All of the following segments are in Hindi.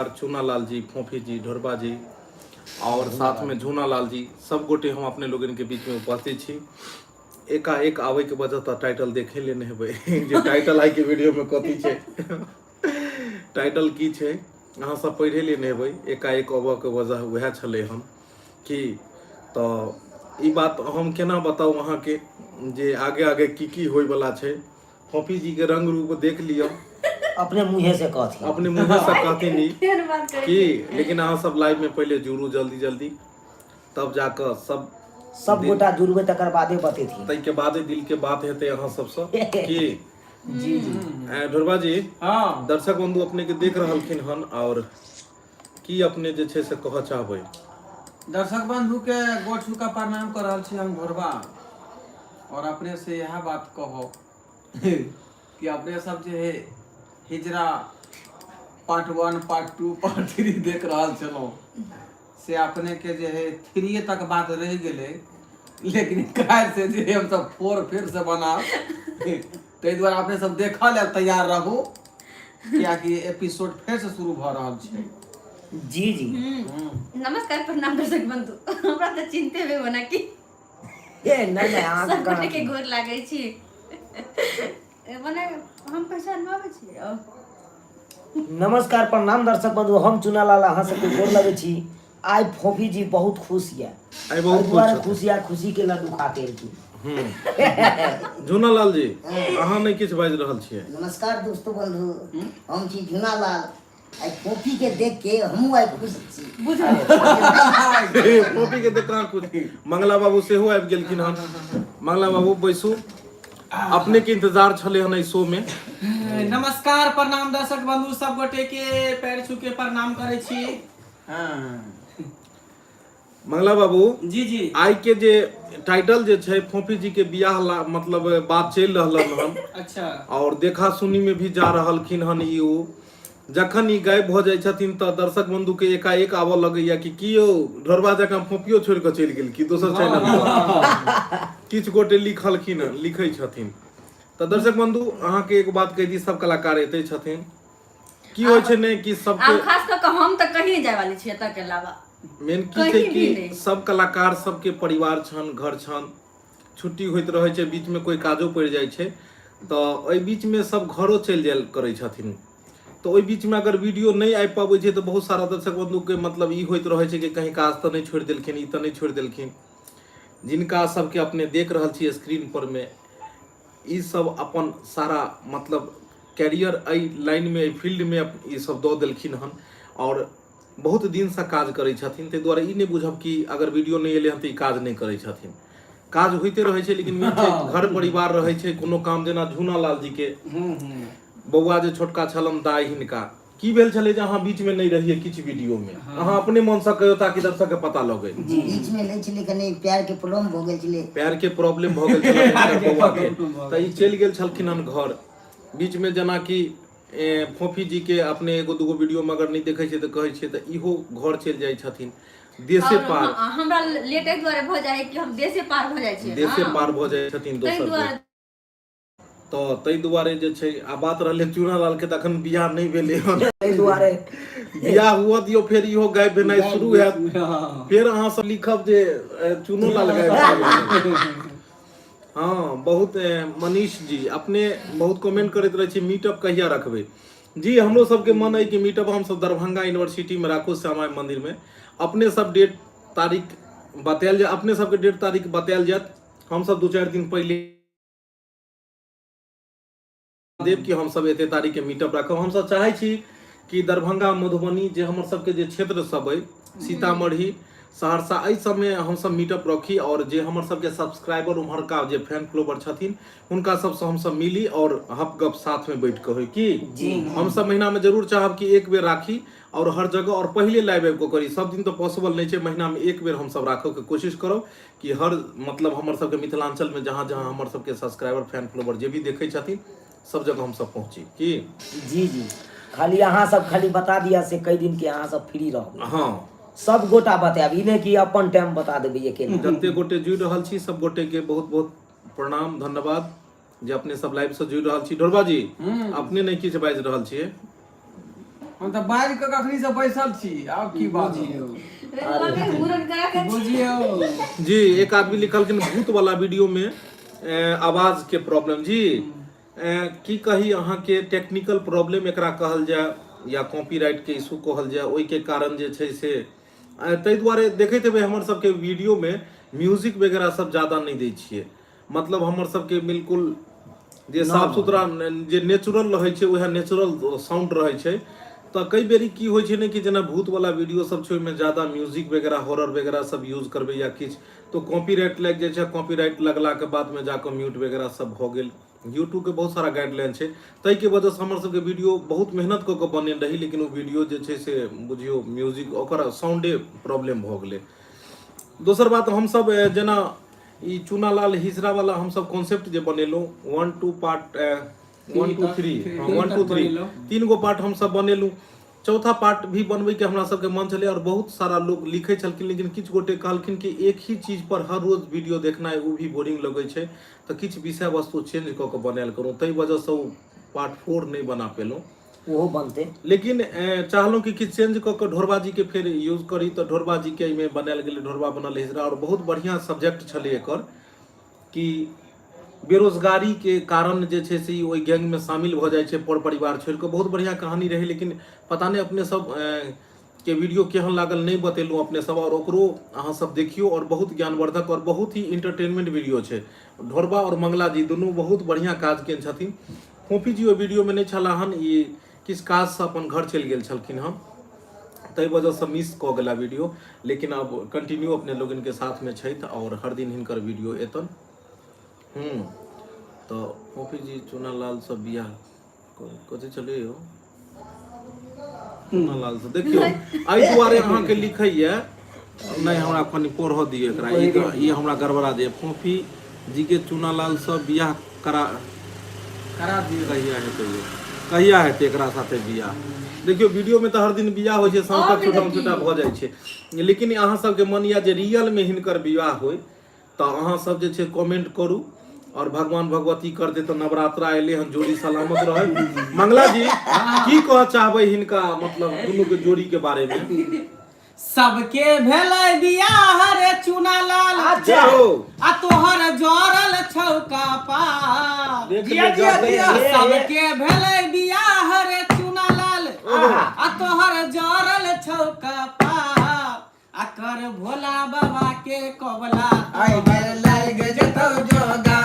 चूना लाल जी, फोफी जी, ढोरबा जी और साथ में झूना लाल जी सब गोटे हम अपने लोगन के बीच में उपस्थित छी। एकाएक आवे के वजह तो टाइटल देखे लेने हेबै जे टाइटल आई के वीडियो में कथी छै टाइटल की छै अहाँ सब पढ़े लेने हेबै। एकाएक आबऽ के वजह वएह छलै हन कि तो ई बात हम केना बताऊ अहाँ के जे आगे आगे की होय वाला छै। फोफी जी के रंग रूप देख लियो अपने मुँहे से कहती अपने मुँह से कहती नहीं कि लेकिन अहाँ सब लाइव में पहले जुड़ू जल्दी जल्दी तब जाकर सब गोटा जुड़बे तकर बादे बतेथिन तै के बादे दिल के बात हेतै अहाँ सबसे कि जी जी ढोरबा जी हाँ दर्शक बंधु अपने के देख रहलखिन हन और की अपने जे छै से कहऽ चाहबै। दर्शक बंधु के गोड़ छू का प्रणाम कर रहल छी हम ढोरबा और अपने से यह बात कहो कि अपने सब जे है हिजरा पार्ट 1 पार्ट 2 पार्ट 3 देख रहल छलो से अपने के जे है 3 तक बात रह गेले लेकिन काल से जे हम सब 4 फिर से बना तै द्वारा अपने सब देखा ले तैयार रहू क्या कि एपिसोड फिर से शुरू भ रहल छै। जी जी नमस्कार प्रणाम दर्शक बंधु हमरा त चिंते में बना कि ए नहीं अहाँ सब गोटे के गोर लागै छी मने हम पहचान पाबै छी। नमस्कार प्रणाम दर्शक बंधु हम चूना लाल अहाँ सबके गोर लगे छी। आई फोफी जी बहुत खुश है आई बहुत खुशी के लड्डू खाते की झूना लाल जी अहाँ नहीं किछ बाजि रहल छियै। नमस्कार दोस्तों बंधु हम छी झूना लाल। आई कॉपी के देख के हमहू आई खुश छी बुझल फोफी के देख कहाँ खुश मंगला बाबू सेहो आबि गेलखिन हन। मंगला बाबू बैसू अपने के इंतजार छले हन शो में। नमस्कार प्रणाम दर्शक बंधु सब गोटे के पैर छू के प्रणाम करे छी। मंगला बाबू जी जी आई के जे टाइटल जे छै फोफी जी के बियाह मतलब बात चल रहलन हन अच्छा और देखा सुनी में भी जा रहलखिन हन ई जखन ई गायब भ जाइ छथिन त दर्शक बंधु के एकाएक आबऽ लगैया कि यौ ढोरबा जकाँ फोफियो छोड़ के चलि गेल कि दोसर चैनल पर किछ गोटे लिखलखिन लिखै छथिन त दर्शक बंधु अहाँ के एक बात कहि दी सब कलाकार एते छथिन की होय छै ने कि सबके अब खास कर हम त कहीं नहीं जाय वाली छी एत के अलावा मेन की छै कि सब कलाकार सबके परिवार छन घर छन छुट्टी होइत रहे छै बीच में कोई काजो पड़ जाय छै त ओइ बीच में सब घरो चलि जायल करै छथिन। तो ओइ बीच में अगर वीडियो नहीं आबि पाबै छै तो बहुत सारा दर्शक बंधु के मतलब ई होइत रहे छै कि कहीं काज तो नहीं छोड़ देलखिन ई तो नहीं छोड़ देलखिन जिनका सबके अपने देख रहल छी स्क्रीन पर में ई सब अपन सारा मतलब कैरियर एहि लाइन में एहि फील्ड में ई सब दऽ देलखिन हन और बहुत दिन से काज करै छथिन ताहि दुआरे ई नहीं बुझब कि अगर वीडियो नहीं एलै हन तऽ ई काज नहीं करै छथिन। काज होइते रहै छै लेकिन घर परिवार रहै छै कोनो काम जेना झूना लाल जी के बौआ जे छोटका छलन दाई हिनका की भेल छलै जे अहाँ बीच में नहीं रहिए किछ वीडियो में अहाँ अपने मन से कहियो ताकि दर्शक के पता लगे बीच में नहीं छले कने प्यार के प्रॉब्लम भ गेल छले पैर के प्रॉब्लम भ गेल छलै बौआ के त ई चलि गेल छलखिन हन घर बीच में जेना कि फोफी जी के अपने एगो दूगो वीडियो में अगर नहीं देखे छै त कहै छै त इहो घर चलि जाइ छथिन देशे पार हमरा लेटे द्वारे भ जाय कि हम देशे पार भ जाय छी देशे पार भ जाय छथिन दोसर तो तै दुआरे जे छै आ बात रहले चूना लाल के तखन बियाह नहीं भेले हन तै दुआरे बियाह हुआ दियो फिर इहो गायब भेनाइ शुरू हैत फिर अहाँ सब लिखब जे चूनो लाल गायब हाँ बहुत मनीष जी अपने बहुत कमेंट करैत रहे छी मीटअप कहिया रखबै। जी हमरो सबके मन है कि मीटअप हम सब दरभंगा यूनिवर्सिटी में राखू श्यामा मंदिर में अपने सब डेट तारीख बतायल जाए अपने सबके डेट तारीख बतायल जात हम सब 2-4 दिन पहले देव कि हम सब एते तारीख के मीटअप राखब। हम सब चाहे छी कि दरभंगा मधुबनी जे हमर सबके जे क्षेत्र सब है सीतामढ़ी सहरसा एहि सब में हम सब मीटअप रखी और जे हमर सबके सब्सक्राइबर उम्हरका जे फैन फॉलोवर छथिन हुनका सबसे हम सब मिली और हप गप साथ में बैठ के होई कि हम सब महीना में जरूर चाहब कि एक बेर राखी और हर जगह और पहले लाइव आबि करी सब दिन तो पॉसिबल नहीं है महीना में एक बेर हम सब राखो के कोशिश करब कि हर मतलब हमर सबके मिथिलांचल में जहाँ जहाँ हमर सबके सब्सक्राइबर फैन फॉलोवर जे भी देखे छथिन सब जगह हम सब पहुंची कि जी जी खाली अहाँ सब खाली बता दिया से कई दिन के अहाँ सब फ्री रहबै। हाँ सब गोटा बतायब ई नहीं कि अपन टाइम बता देबै अकेले जते गोटे जुड़ रहल छी सब गोटे के बहुत बहुत प्रणाम धन्यवाद जे अपने सब लाइव से जुड़ रहल छी। ढोरबा जी अपने नहीं किछ बाजि रहल छियै हम तो बाहर के कखनी से बैसल छी आब की बात मम्मी मुरन करा के बुझियो जी एक आदमी लिखल कि भूत वाला वीडियो में आवाज के प्रॉब्लम जी की कही अहाँ के टेक्निकल प्रॉब्लम एकरा कहल जाय या कॉपीराइट के इशू कहल जाय ओहि के कारण जे छै से ताहि दुआरे देखैत हेबै हमर सबके वीडियो में म्यूजिक वगैरह सब ज्यादा नहीं दै छियै मतलब हमर सबके बिल्कुल जे साफ सुथरा जे नेचुरल रहै छै वएह नेचुरल साउंड रहै छै तो कई बेरी की होइ छै ने कि जेना भूत वाला वीडियो सब छै ओहिमे ज्यादा म्यूजिक वगैरह हॉरर वगैरह सब यूज करबै या किछ तो कॉपीराइट लागि जाइ छै कॉपीराइट लगला के बाद में जाकर म्यूट वगैरह सब भ गेल यूट्यूब के बहुत सारा गाइडलाइन छै ताहि के वजह से हमर सबके वीडियो बहुत मेहनत क के बने रही लेकिन वो वीडियो जे छै से बुझियो म्यूजिक ओकर साउंडे प्रॉब्लम भ गेलै दोसर बात हम सब जेना ई चूनालाल हिजरा वाला हम सब कॉन्सेप्ट जे बनेलहुँ 1 2 पार्ट 1 2 3 1 2 3 तीन गो पार्ट हम सब बनेलहुँ चौथा पार्ट भी बनबै के हमरा सबके मन छलै और बहुत सारा लोग लिखै छलखिन लेकिन किछ गोटे कहलखिन कि एक ही चीज पर हर रोज वीडियो देखनाइ वो भी बोरिंग लगै छै तो किछ विषय वस्तु चेंज क के बनायल करूँ ताहि वजह से पार्ट 4 नहीं बना पेलहुँ वो बनते लेकिन चाहलहुँ कि किछु चेंज कऽ के ढोरबाजी के फिर यूज करी तो ढोरबाजी के एहिमे बनायल गेलै ढोरबा बनल हिजरा और बहुत बढ़िया सब्जेक्ट छलै एकर कि बेरोजगारी के कारण जे छै से ओहि गैंग में शामिल भ जाइ छै पर परिवार छोड़ के बहुत बढ़िया कहानी रहे लेकिन पता नहीं अपने सब के वीडियो केहन लागल नहीं बतेलहुँ अपने सब और ओकरो अहाँ सब देखियो और बहुत ज्ञानवर्धक और बहुत ही इंटरटेनमेंट वीडियो छै ढोरबा और मंगला जी दुनू बहुत बढ़िया काज केने छथिन फोफी जी ओ वीडियो में नहीं छला हन ई किस काज से अपन घर चलि गेल छलखिन हम ताहि वजह से मिस क गेला वीडियो लेकिन अब कंटिन्यू अपने लोगन के साथ में छथि और हर दिन हिनकर वीडियो एतन तो फोफी जी चूनालाल सब बियाह कथी चले हो चूनालाल से देखियो एहि दुआरे अहाँ के लिखैया नहीं हमरा कनि पढ़ दिए एकरा ई हमरा गड़बड़ा दे फोफी जी के चूनालाल सब बियाह करा दिए कहिया हेतै एकरा साथे बियाह देखियो वीडियो में तो हर दिन बियाह होइ छै साँझ तक छोटा भ जाइ छै लेकिन अहाँ सबके मन या जे रियल में हिनकर बियाह होय तो अहाँ सब जे छै कमेंट करू और भगवान भगवती कर दे तो नवरात्रा एले हम जोड़ी सलामत रहे मंगला जी की कह चाहबै हिनका मतलब दुनू के जोड़ी के बारे में सबके भेलै बियाह रे चूनालाल अच्छा आ तोहर जरल छौका पा सबके भेलै बियाह रे चूनालाल आ तोहर जरल छौका पा आ कर भोला बाबा के कबला आई बेर लाग जतौ जोगा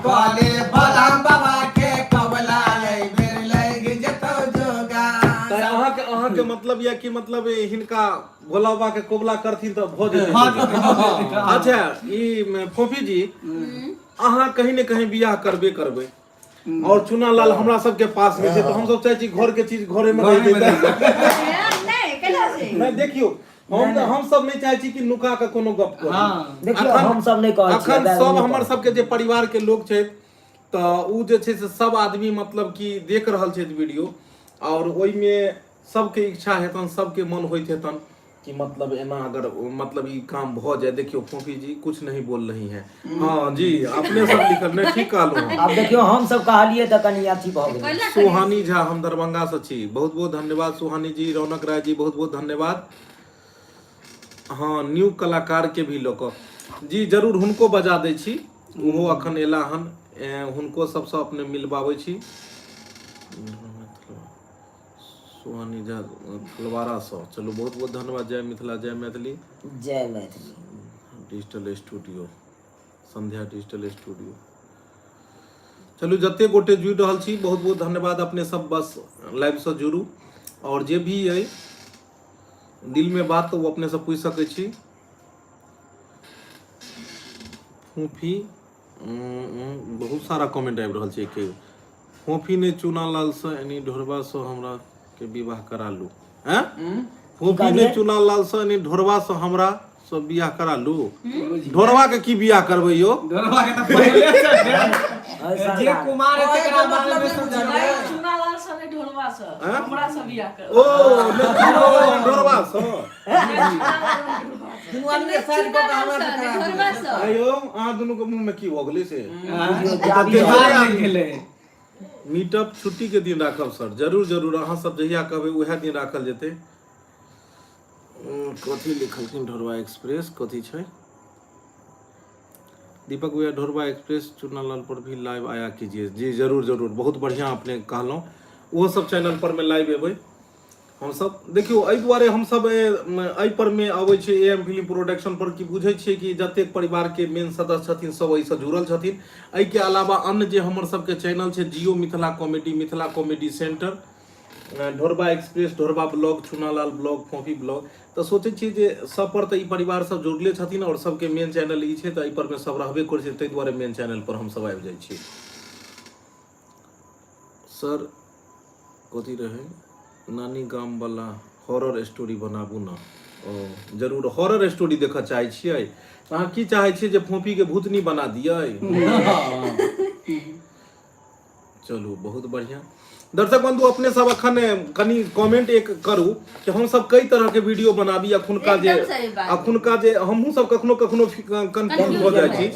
कले भोला बाबा के कबला आई बेर लाग जतौ जोगा अहाँ के मतलब या कि मतलब हिनका भोला बाबा के कोबला करथिन तो भ जेतै अच्छा ई फोफी जी अहाँ कहीं न कहीं बियाह करबे करबै और चूनालाल हमरा सबके पास में छै तो हम सब चाहे छी घर के चीज घरे में रह जेतै नहीं कैला से नहीं देखियो हम सब नहीं चाहे छी कि नुका के कोनो गप करी देखियो हम सब नहीं कहै छी अखन सब हमर सबके जे परिवार के लोग छै तो उ जे छै से सब आदमी मतलब कि देख रहल छै वीडियो और ओइ में सबके इच्छा हेतन सबके मन होइत हेतन कि मतलब एना अगर मतलब ई काम भ जाए देखियो फोफी जी कुछ नहीं बोल रही हैं हाँ जी अपने सब लिखल नहीं ठीक कहलहुँ अब देखियो हम सब कहलिए त कनी अथी भ गेल सुहानी झा हम दरभंगा से छी बहुत बहुत धन्यवाद सुहानी जी रौनक राय जी बहुत बहुत धन्यवाद हाँ न्यू कलाकार के भी लोक जी जरूर हुनको बजा दै छी ओहो अखन एला हन हुनको सबसे अपने मिलबाबै छी सुहानी झा फलवारा से चलो बहुत बहुत धन्यवाद जय मिथिला जय मैथिली डिजिटल स्टूडियो संध्या डिजिटल स्टूडियो चलू जते गोटे जुड़ रहल छी बहुत बहुत धन्यवाद अपने सब बस लाइव से जुड़ू और जे भी है दिल में बात तो वो अपने से पूछ सके छी फोफी बहुत सारा कमेंट आबि रहल छै के फोफी ने चूनालाल से यानी ढोरबा से हमरा के विवाह करा लू हैं फोफी ने चूनालाल से यानी ढोरबा से हमरा सब बियाह करा लू ढोरबा के की बियाह करबै यो ढोरबा के त पहिले से जे कुमार है तकरा बारे में समझलिए चूनालाल से ढोलवा से हमरा से बियाह कर ओ ढोरबा से दुनू आदमी के साथ को हमरा से ढोरबा से आयो अहाँ दुनू के मुंह में की भ गेलै से बिहार में गेलै मीटअप छुट्टी के दिन राखब सर, जरूर जरूर अहाँ सब जहिया कहबै उएह दिन राखल जेतै। कथी लिखलखिन ढोरवा एक्सप्रेस, कथी छै? दीपक भैया ढोरवा एक्सप्रेस चूनालाल पर भी लाइव आया कीजिए। जी जरूर जरूर, बहुत बढ़िया अपने कहलहुँ, वो सब चैनल पर में लाइव एबै हम सब। देखियो एहि दुआरे हम सब एहि पर में आबै छै एएम फिल्म प्रोडक्शन पर कि बुझै छियै कि जतेक परिवार के मेन सदस्य छथिन सब एहिसँ जुड़ल छथिन। एहि के अलावा अन्य जे हमर सबके चैनल छै Jio Mithila comedy centre, Dhorwa express, Dhorwa blog, Chunalal blog, Phophi blog, तो सोचै छियै जे सब पर तऽ ई परिवार सब जुड़ले छथिन और सबके मेन चैनल ई छै, तऽ एहि पर में सब रहबे करै छै, ताहि दुआरे मेन चैनल पर हम सब आबि जाइ छी। सर कथी रहे, नानी गाम वाला हॉरर स्टोरी बनाबू ना। ओ जरूर, हॉरर स्टोरी देखऽ चाहै छियै? अहाँ की चाहै छियै जे फोफी के भूतनी बना दियै? चलू बहुत बढ़िया। दर्शक बंधु अपने सब अखन कनी कमेंट एक करू कि हम सब कई तरह के वीडियो बनाबी। अखुनका जे हमहू सब कखनो कखनो कंफ्यूज हो जाइ छी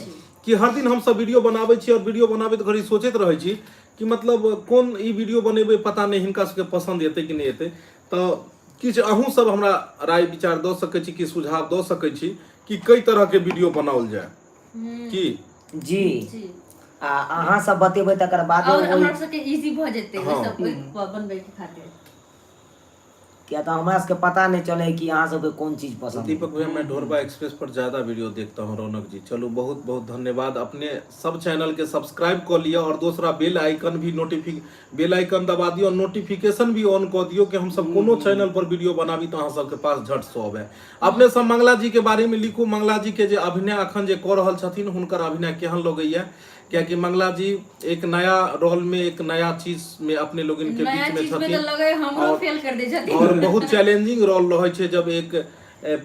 कि हर दिन हम सब वीडियो बनाबै छी और वीडियो बनाबैत घड़ी सोचैत रहै छी कि मतलब कोन ई वीडियो बनेबै, पता नहीं हिनका सबके पसंद एतै कि नहीं एतै। तो किछु अहूँ सब हमरा राय विचार दऽ सकै छी कि सुझाव दऽ सकै छी कि कई तरह के वीडियो बनाओल जाए की? जी अहाँ सब बतेबै तकर बाद और हमरा सबके इजी भ जेतै ओइ सब बनबै के खातिर। क्या तो हमरा सबके पता नहीं चले कि अहाँ सबके कौन चीज पसंद है। दीपक भैया मैं ढोरवा एक्सप्रेस पर ज्यादा वीडियो देखता हूँ रौनक जी। चलो बहुत बहुत धन्यवाद। अपने सब चैनल के सब्सक्राइब कर लिया और दूसरा बेल आइकन भी बेल आइकन दबा दियो और नोटिफिकेशन भी ऑन कर दियो कि हम सब कोनो चैनल पर वीडियो बनाबी तो अहाँ सबके पास झट से आवे। अपने सब मंगला जी के बारे में लिखू, मंगला जी के जे अभिनय अखन जे कऽ रहल छथिन हुनकर अभिनय केहन लगैया, क्या कि मंगला जी एक नया रोल में, एक नया चीज में अपने लोगन के बीच में छथिन और बहुत चैलेंजिंग रोल रहे छै जब एक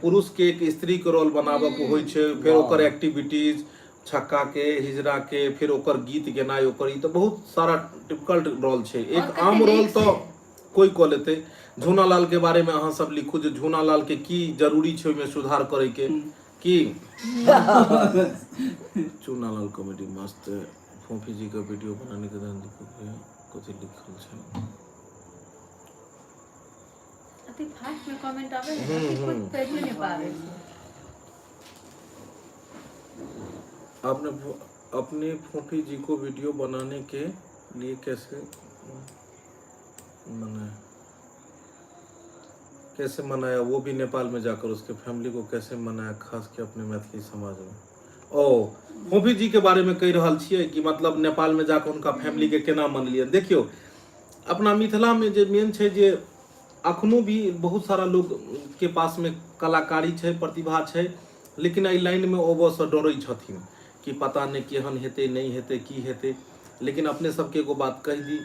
पुरुष के एक स्त्री के रोल बनाबे के होइ छै, फिर ओकर एक्टिविटीज, छक्का के, हिजरा के, फिर ओकर गीत गेनाइ, ओकर ई तो बहुत सारा डिफिकल्ट रोल छै। एक आम रोल तो कोई कऽ लेतै। झूनालाल के बारे में अहाँ सब लिखू जे झूनालाल के की जरूरी छै ओइमे सुधार करे के की? चूनालाल कॉमेडी मस्त, फोफी जी का वीडियो बनाने के दौरान कथी लिखल छै? अति फास्ट में कमेंट आवे है, कुछ पेज में नहीं पावे। आपने अपने फोफी जी को वीडियो बनाने के लिए कैसे मनाया, वो भी नेपाल में जाकर उसके फैमिली को कैसे मनाया, खास के अपने मैथिली समाज में। ओ फोफी जी के बारे में कह रहल छियै कि मतलब नेपाल में जाकर उनका फैमिली के केना मनलियै। देखियो अपना मिथिला में जे मेन छै जे अखनो भी बहुत सारा लोग के पास में कलाकारी छै, प्रतिभा छै, लेकिन एहि लाइन में ओबो से डरै छथिन कि पता नहीं केहन हेतै, नहीं हेतै, की हेतै। लेकिन अपने सबके एगो बात कहि दी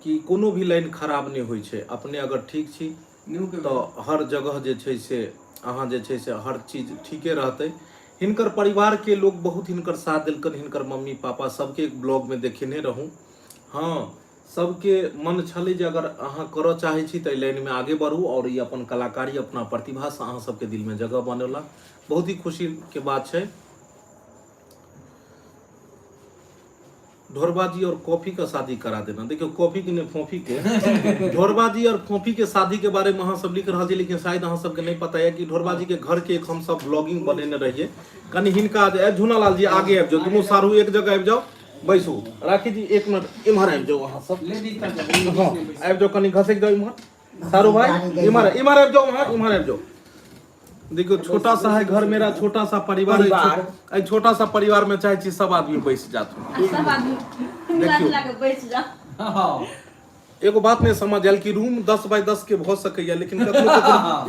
कि कोनो भी लाइन खराब नहीं होइ छै। अपने अगर ठीक छी तो हर जगह जे छै से अहाँ जे छै से हर चीज ठीके रहतै। हिनकर परिवार के लोग बहुत हिनकर साथ दिलकन, हिनकर मम्मी पापा सबके ब्लॉग में देखेने रहूँ। हाँ सबके मन छलै जे अगर अहाँ करऽ चाहै छी तऽ लाइन में आगे बढ़ू और ये अपन कलाकारी, अपना प्रतिभा से अहाँ सबके दिल में जगह बनेला, बहुत ही खुशी के बात छै। ढोरवा जी और कॉफी का शादी करा देना। देखियो कॉफी के ने फोफी के, ढोरवा जी और फोफी के शादी के बारे में अहाँ सब लिख रहल छी, लेकिन शायद अहाँ सबके नहीं पता है कि ढोरवा जी के घर के एक हम सब ब्लॉगिंग बनेने रहिए। कनी हिनका झूनालाल जी आगे आबि जाओ, दुनू सारू एक जगह आबि जाओ, बैसू। राखी जी एक मिनट इम्हर आबि जाओ, अहाँ सब आबि जाओ, कनी घसक जाओ इम्हर। सारू भाई इम्हर आबि जाओ, वहाँ इम्हर आबि जाओ। देखो छोटा सा है घर मेरा, छोटा सा परिवार है, छोटा सा परिवार में चाहे छी सब आदमी बैठ जाते, सब आदमी लागे बैठ जा। एगो बात नहीं समझ आयल कि रूम 10 बाय 10 के भ सकैया, लेकिन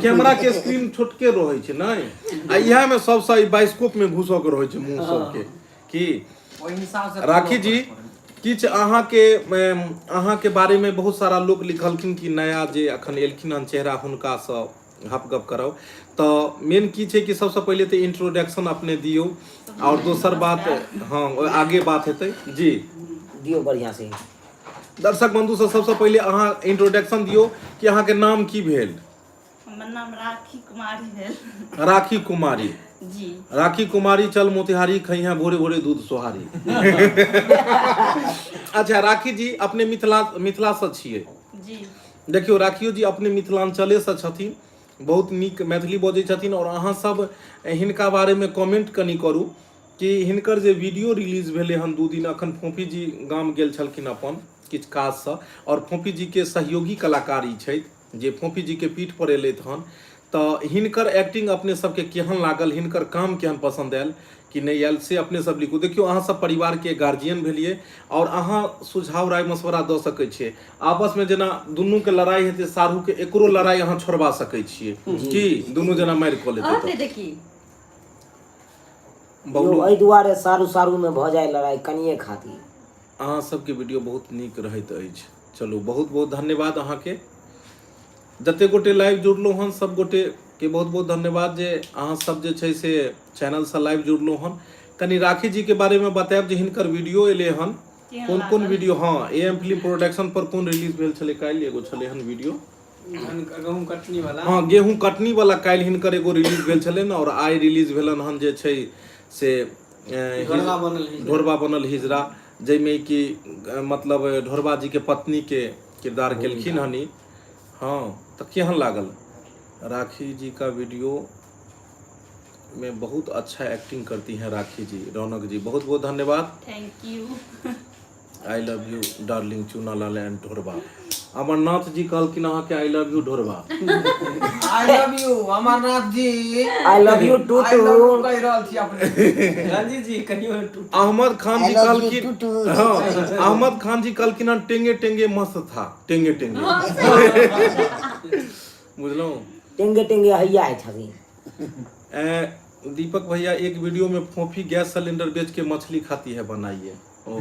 कैमरा के स्क्रीन छोटके रहे छै नै, आ इहा में सब सा बाइस्कोप में घुसो के रहे छै मुंह सब के की। ओइ हिसाब से राखी जी किछ अहाँ के बारे में बहुत सारा लोग लिखलखिन कि नया जे अखन एलखिन हन चेहरा हुनका सँ गप कराओ। तो मेन की छै कि सबसे पहले तो इंट्रोडक्शन अपने दियो और दोसर बात हाँ आगे बात हेतै जी दियो बढ़िया से। दर्शक बंधु से सबसे पहले अहाँ इंट्रोडक्शन दियो कि अहाँ के नाम की भेल। हमर नाम राखी कुमारी है। राखी कुमारी। जी राखी कुमारी चल मोतिहारी खइहा भोरे भोरे दूध सोहारी। अच्छा राखी जी अपने मिथिला से छियै। जी देखियो राखियो जी अपने मिथिलांचले से छथिन, बहुत नीक मैथिली बजै छथिन और अहाँ सब हिनका बारे में कमेंट कनी करू कि हिनकर जे वीडियो रिलीज भेलै हन 2 दिन अखन फोफी जी गाम गेल छलखिन अपन किछु काज से, और फोफी जी के सहयोगी कलाकार ई छथि जे फोफी जी के पीठ पर एलथि हन, तऽ हिनकर एक्टिंग अपने सबके केहन लागल, हिनकर काम केहन पसंद आयल कि नहीं आयल से अपने सब लिखू। देखियो अहाँ सब परिवार के गार्जियन भेलिए और अहाँ सुझाव राय मशवरा दऽ सकै छियै। आपस में जेना दुनू के लड़ाई हेतै सारू के एकरो लड़ाई अहाँ छोड़बा सकै छियै कि दुनू जना मारि कऽ लेतै अपने देखी बहु एहि दुआरे सारू में भऽ जाए लड़ाई कनिए खातिर। अहाँ सबके वीडियो बहुत नीक रहैत अछि। चलू बहुत बहुत धन्यवाद अहाँ के, जते गोटे लाइव जुड़लहुँ हन सब गोटे के बहुत बहुत धन्यवाद जे अहाँ सब जे छै से चैनल से लाइव जुड़लहुँ हन। कनी राखी जी के बारे में बतायब जे हिनकर वीडियो एले हन, कोन कोन वीडियो, हाँ एम फिल्म प्रोडक्शन पर कोन रिलीज भेल छलै, काल्हि एगो छलै हन वीडियो, गेहूं कटनी वाला, हाँ गेहूं कटनी वाला काल्हि हिनकर एगो रिलीज भेल छलै और आइ रिलीज भेलन हन जे छै से ढोरबा बनल हिजरा, जाहिमे कि मतलब ढोरबा जी के पत्नी के किरदार केलखिन हनी। हाँ तो केहन लागल राखी जी का वीडियो में, बहुत अच्छा एक्टिंग करती हैं राखी जी। रौनक जी बहुत बहुत धन्यवाद, thank you. I love you darling Chunalal and Dhorba. Amarnath ji कहलखिन अहाँ के I love you Dhorba. I love you Amarnath ji, I love you too I love you कह रहल छी अपने। रंजीत जी कहियो अहमद खान जी I love you कहलखिन, टूटू। हाँ अहमद खान जी कहलखिन हन टेंगे टेंगे मस्त था, टेंगे टेंगे बुझलौं, टेंगे टेंगे हैया है छथिन। दीपक भैया एक वीडियो में फोफी गैस सिलेंडर बेच के मछली खाती है बनाइए। ओ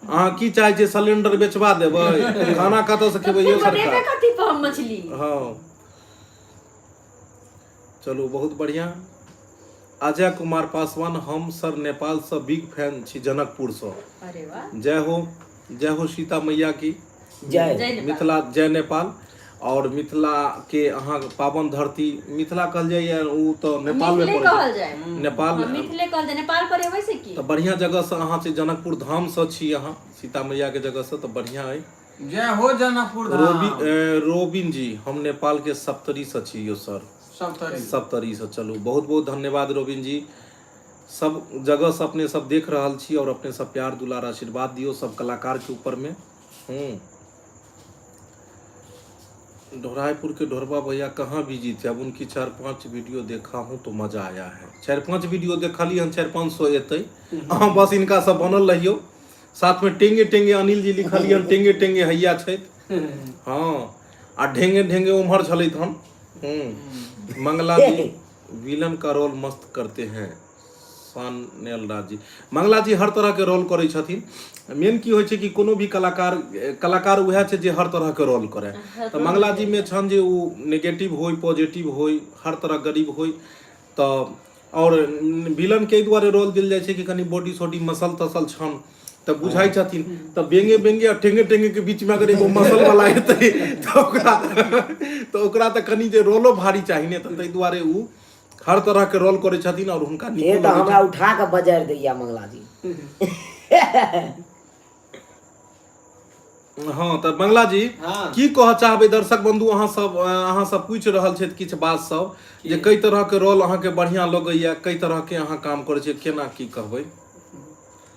अहाँ की चाहे छियै सिलेंडर बेचवा देबै, खाना कतऽ से खेबै यो बनेबे सरकार। कथी पर हम मछली। हाँ चलू बहुत बढ़िया। अजय कुमार पासवान, हम सर नेपाल से बिग फैन छी, जनकपुर से। अरे वाह, जय हो सीता मैया की जय जय नेपाल। मिथिला, जय नेपाल। और मिथिला के अहाँ पावन धरती मिथिला कहल जाइए, उ तो नेपाल में मिथिले पड़ै कहल छै। जाय, नेपाल हाँ, मिथिले कहल जाय, नेपाल पर एबै से की। तो बढ़िया जगह से अहाँ से जनकपुर धाम से छी अहाँ, सीता मैया के जगह से, तो बढ़िया है। जय हो जनकपुर धाम। रोबिन जी, हम नेपाल के सप्तरी से छी यो सर, सप्तरी से। चलू बहुत बहुत धन्यवाद रोबिन जी, सब जगह से अपने सब देख रहल छी और अपने सब प्यार दुलार आशीर्वाद दियो सब कलाकार के ऊपर में। ढोराईपुर के ढोरबा भैया कहाँ बिजी थे, अब उनकी 4-5 वीडियो देखा हूँ तो मजा आया है। 4-5 वीडियो देखली हम, 400-500 एतै, अहाँ बस इनका सब बनल रहियो। साथ में टेंगे टेंगे अनिल जी लिखलिए, टेंगे टेंगे हैया छथि। हाँ आ ढेंगे ढेंगे उम्हर छलैत हम। मंगला जी विलन का रोल मस्त करते हैं, सानेल राज जी। मंगला जी हर तरह के रोल करै छथिन। मेन की होइ छै कि कोनो भी कलाकार उएह छै जे हर तरह के रोल करे। तऽ मंगला जी में छन जे उ नेगेटिव होय, पॉजिटिव होय, हर तरह गरीब होय, तऽ और विलन के दुआरे रोल देल जाइ छै कि कनी बॉडी सोडी मसल तसल छन तऽ बुझाइ छथिन। तऽ बेंगे बेंगे आ टेंगे टेंगे के बीच में अगर एगो मसल वाला हेतै तऽ ओकरा तऽ कनी जे रोलो भारी चाही ने, तऽ ताहि दुआरे उ हर तरह के रोल करे छथिन और हुनका ये तो हमरा उठा के बजार दैया मंगला जी। हाँ तो मंगला जी की कह चाहबे दर्शक बंधु, अहाँ सब पूछ रहल छथि किछु बात सब जे कई तरह के रोल अहाँ के बढ़िया लगैया, कई तरह के अहाँ काम करे छी, केना की कहबै।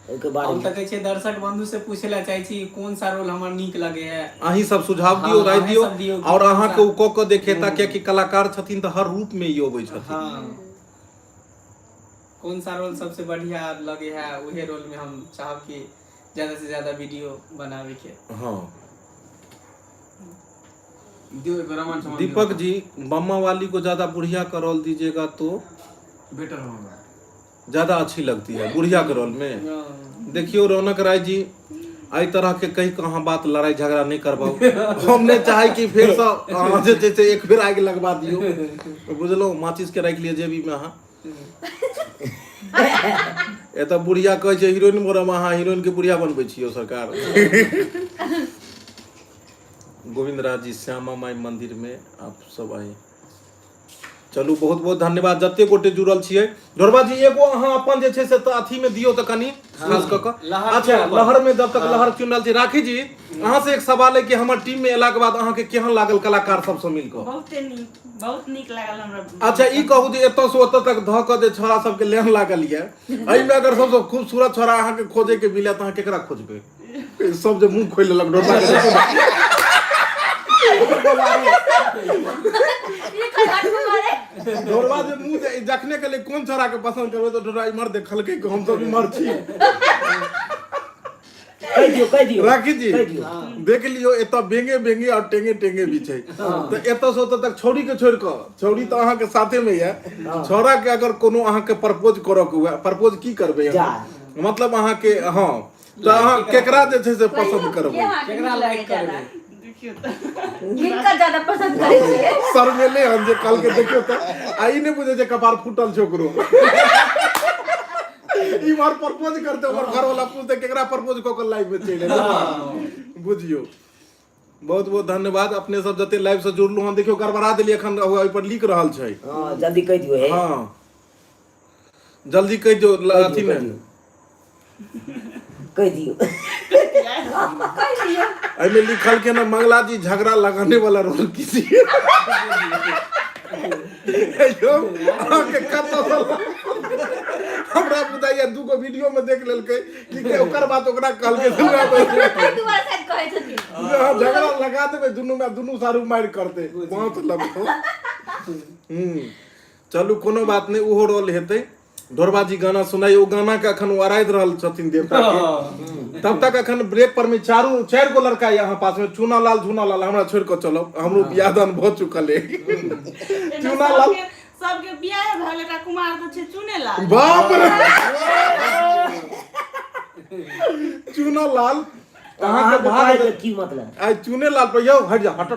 ओके बाद हम तऽ कहै छै दर्शक बंधु से पूछे ला चाहे छी कोन सा रोल हमर नीक लगे है, अहीं सब सुझाव दियो, राय दियो और अहाँ के उ क देखेता कियाकि कलाकार छथिन तऽ हर रूप में ई अबै छथिन। हाँ कौन सा रोल सबसे बढ़िया लगे है, वही रोल में हम चाहब कि ज्यादा से ज्यादा वीडियो बनावे के। हाँ दीपक जी, मम्मा वाली को ज्यादा बुढ़िया का रोल दीजिएगा तो बेटर होगा, ज्यादा अच्छी लगती है बुढ़िया के रोल में। देखियो रौनक राय जी, आई तरह के कहीं कहाँ बात लड़ाई झगड़ा नहीं करबाओ। हमने चाहे कि फिर से जैसे एक बेर आगे लगवा दियो, बुझलो, माचिस के रख लिए जेबी में। अहाँ एतऽ बुढ़िया कहै छै हीरोइन मोरम, अहाँ हीरोइन के बुढ़िया बनबै छियो सरकार। गोविंद राज जी, श्यामा माई मंदिर में आप सब आए। चलू बहुत बहुत धन्यवाद जते गोटे जुड़ल छियै। ढोरबा जी एगो अहाँ अपन जे छै से तऽ अथी में दियौ तऽ कनी खास कऽ कऽ। अच्छा लहर में जब तक लहर चुन रहल छी राखी जी अहाँ से एक सवाल है कि हमर टीम में एला के बाद अहाँ के केहन लागल कलाकार सब से मिल कऽ? बहुत नीक लागल हमरा। अच्छा ई कहू जे एतऽ से ओतऽ तक धऽ कऽ जे छोरा सबके लेन लागल ये एहि में अगर सबसे खूबसूरत छोरा अहाँ के खोजे के मिले तऽ अहाँ केकरा खोजबै? सब जे मुंह खोल लेलक ढोरबा के ढोरबा जे मुंह देखने के लिए कौन छोरा के पसंद करबे तो ढोरबा इमर देखल के हम सब इमर छी। कह दियो राखी जी देख लियो एतऽ बेंगे बेंगे और टेंगे टेंगे भी छै तो एतऽ से ओतऽ तक छौड़ी के छोड़ कऽ छौड़ी तो अहाँ के साथे में है छोरा के अगर कोनो अहाँ के प्रपोज करऽ के हुए प्रपोज की करबे मतलब अहाँ के हां तो अहाँ केकरा जे छै से पसंद करबै केकरा लाइक करबै किनका ज्यादा पसंद करै छियै सर मेले हम जे कल के देखियो त आई ने बुझे जे कपार फूटल छोकरो ई बार प्रपोज करते हमर घर वाला पूछते केकरा प्रपोज क के लाइव में चले बुझियो। बहुत बहुत धन्यवाद अपने सब जते लाइव से जुड़लु हम देखियो गड़बड़ा देली एखन ओइ पर लिख रहल छै। हां जल्दी कह दियो हे हां जल्दी कह दियो अथी में कह दियो आई में लिखल के ना मंगला जी झगड़ा लगाने वाला रोल किसी यो आके कतो हमरा बुझाइया दूगो वीडियो में देख लेलकै कि ओकर बात ओकरा कहल के सुना दुबारा साथ कहै छथिन झगड़ा लगा देबे दुनू में दुनू सारू मार करते बहुत लगतो। चलू कोनो बात नहीं उहो रोल हेतै। ढोरबा जी गाना सुनाई ओ गाना के अखन आराध रहल छथिन देवता के तब तक अखन ब्रेक पर में चार गो लड़का यहाँ पास में चूना लाल हमरा छोड़ के चलो हमरो बियाह दान भ चुकल है चूना लाल सबके बियाह भले का कुमार तो छे चुने लाल बाप रे चूना लाल अहाँ के भाग की मतलब आई चूने लाल पर यौ हट जा हट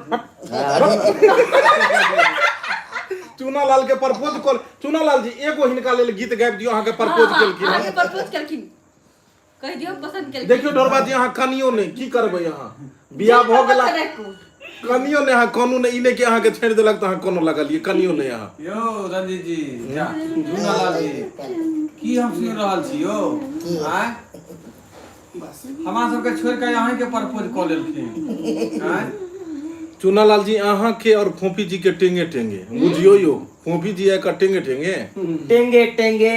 चूना लाल के प्रपोज कर चूना लाल जी एगो हिनका लेल गीत गाबि दियो अहाँ के प्रपोज केलखिन आगे प्रपोज केलखिन कह दियो पसंद केलखिन देखियो ढोरबा जी अहाँ कनियो नहीं की करबै अहाँ बियाह भ गेला कनियो नहीं अहाँ कानून ई नहीं कि अहाँ के छेड़ देलक त अहाँ कोनो लगलिए कनियो नहीं अहाँ यो रंजीत जी झूनालाल जी की हम सुन रहल छी यो आय हमरा सबके छोड़ के अहाँ के प्रपोज क लेलखिन आय चूनालाल जी अहाँ के और फोफी जी के टेंगे टेंगे बुझियो यो फोफी जी का टेंगे टेंगे टेंगे टेंगे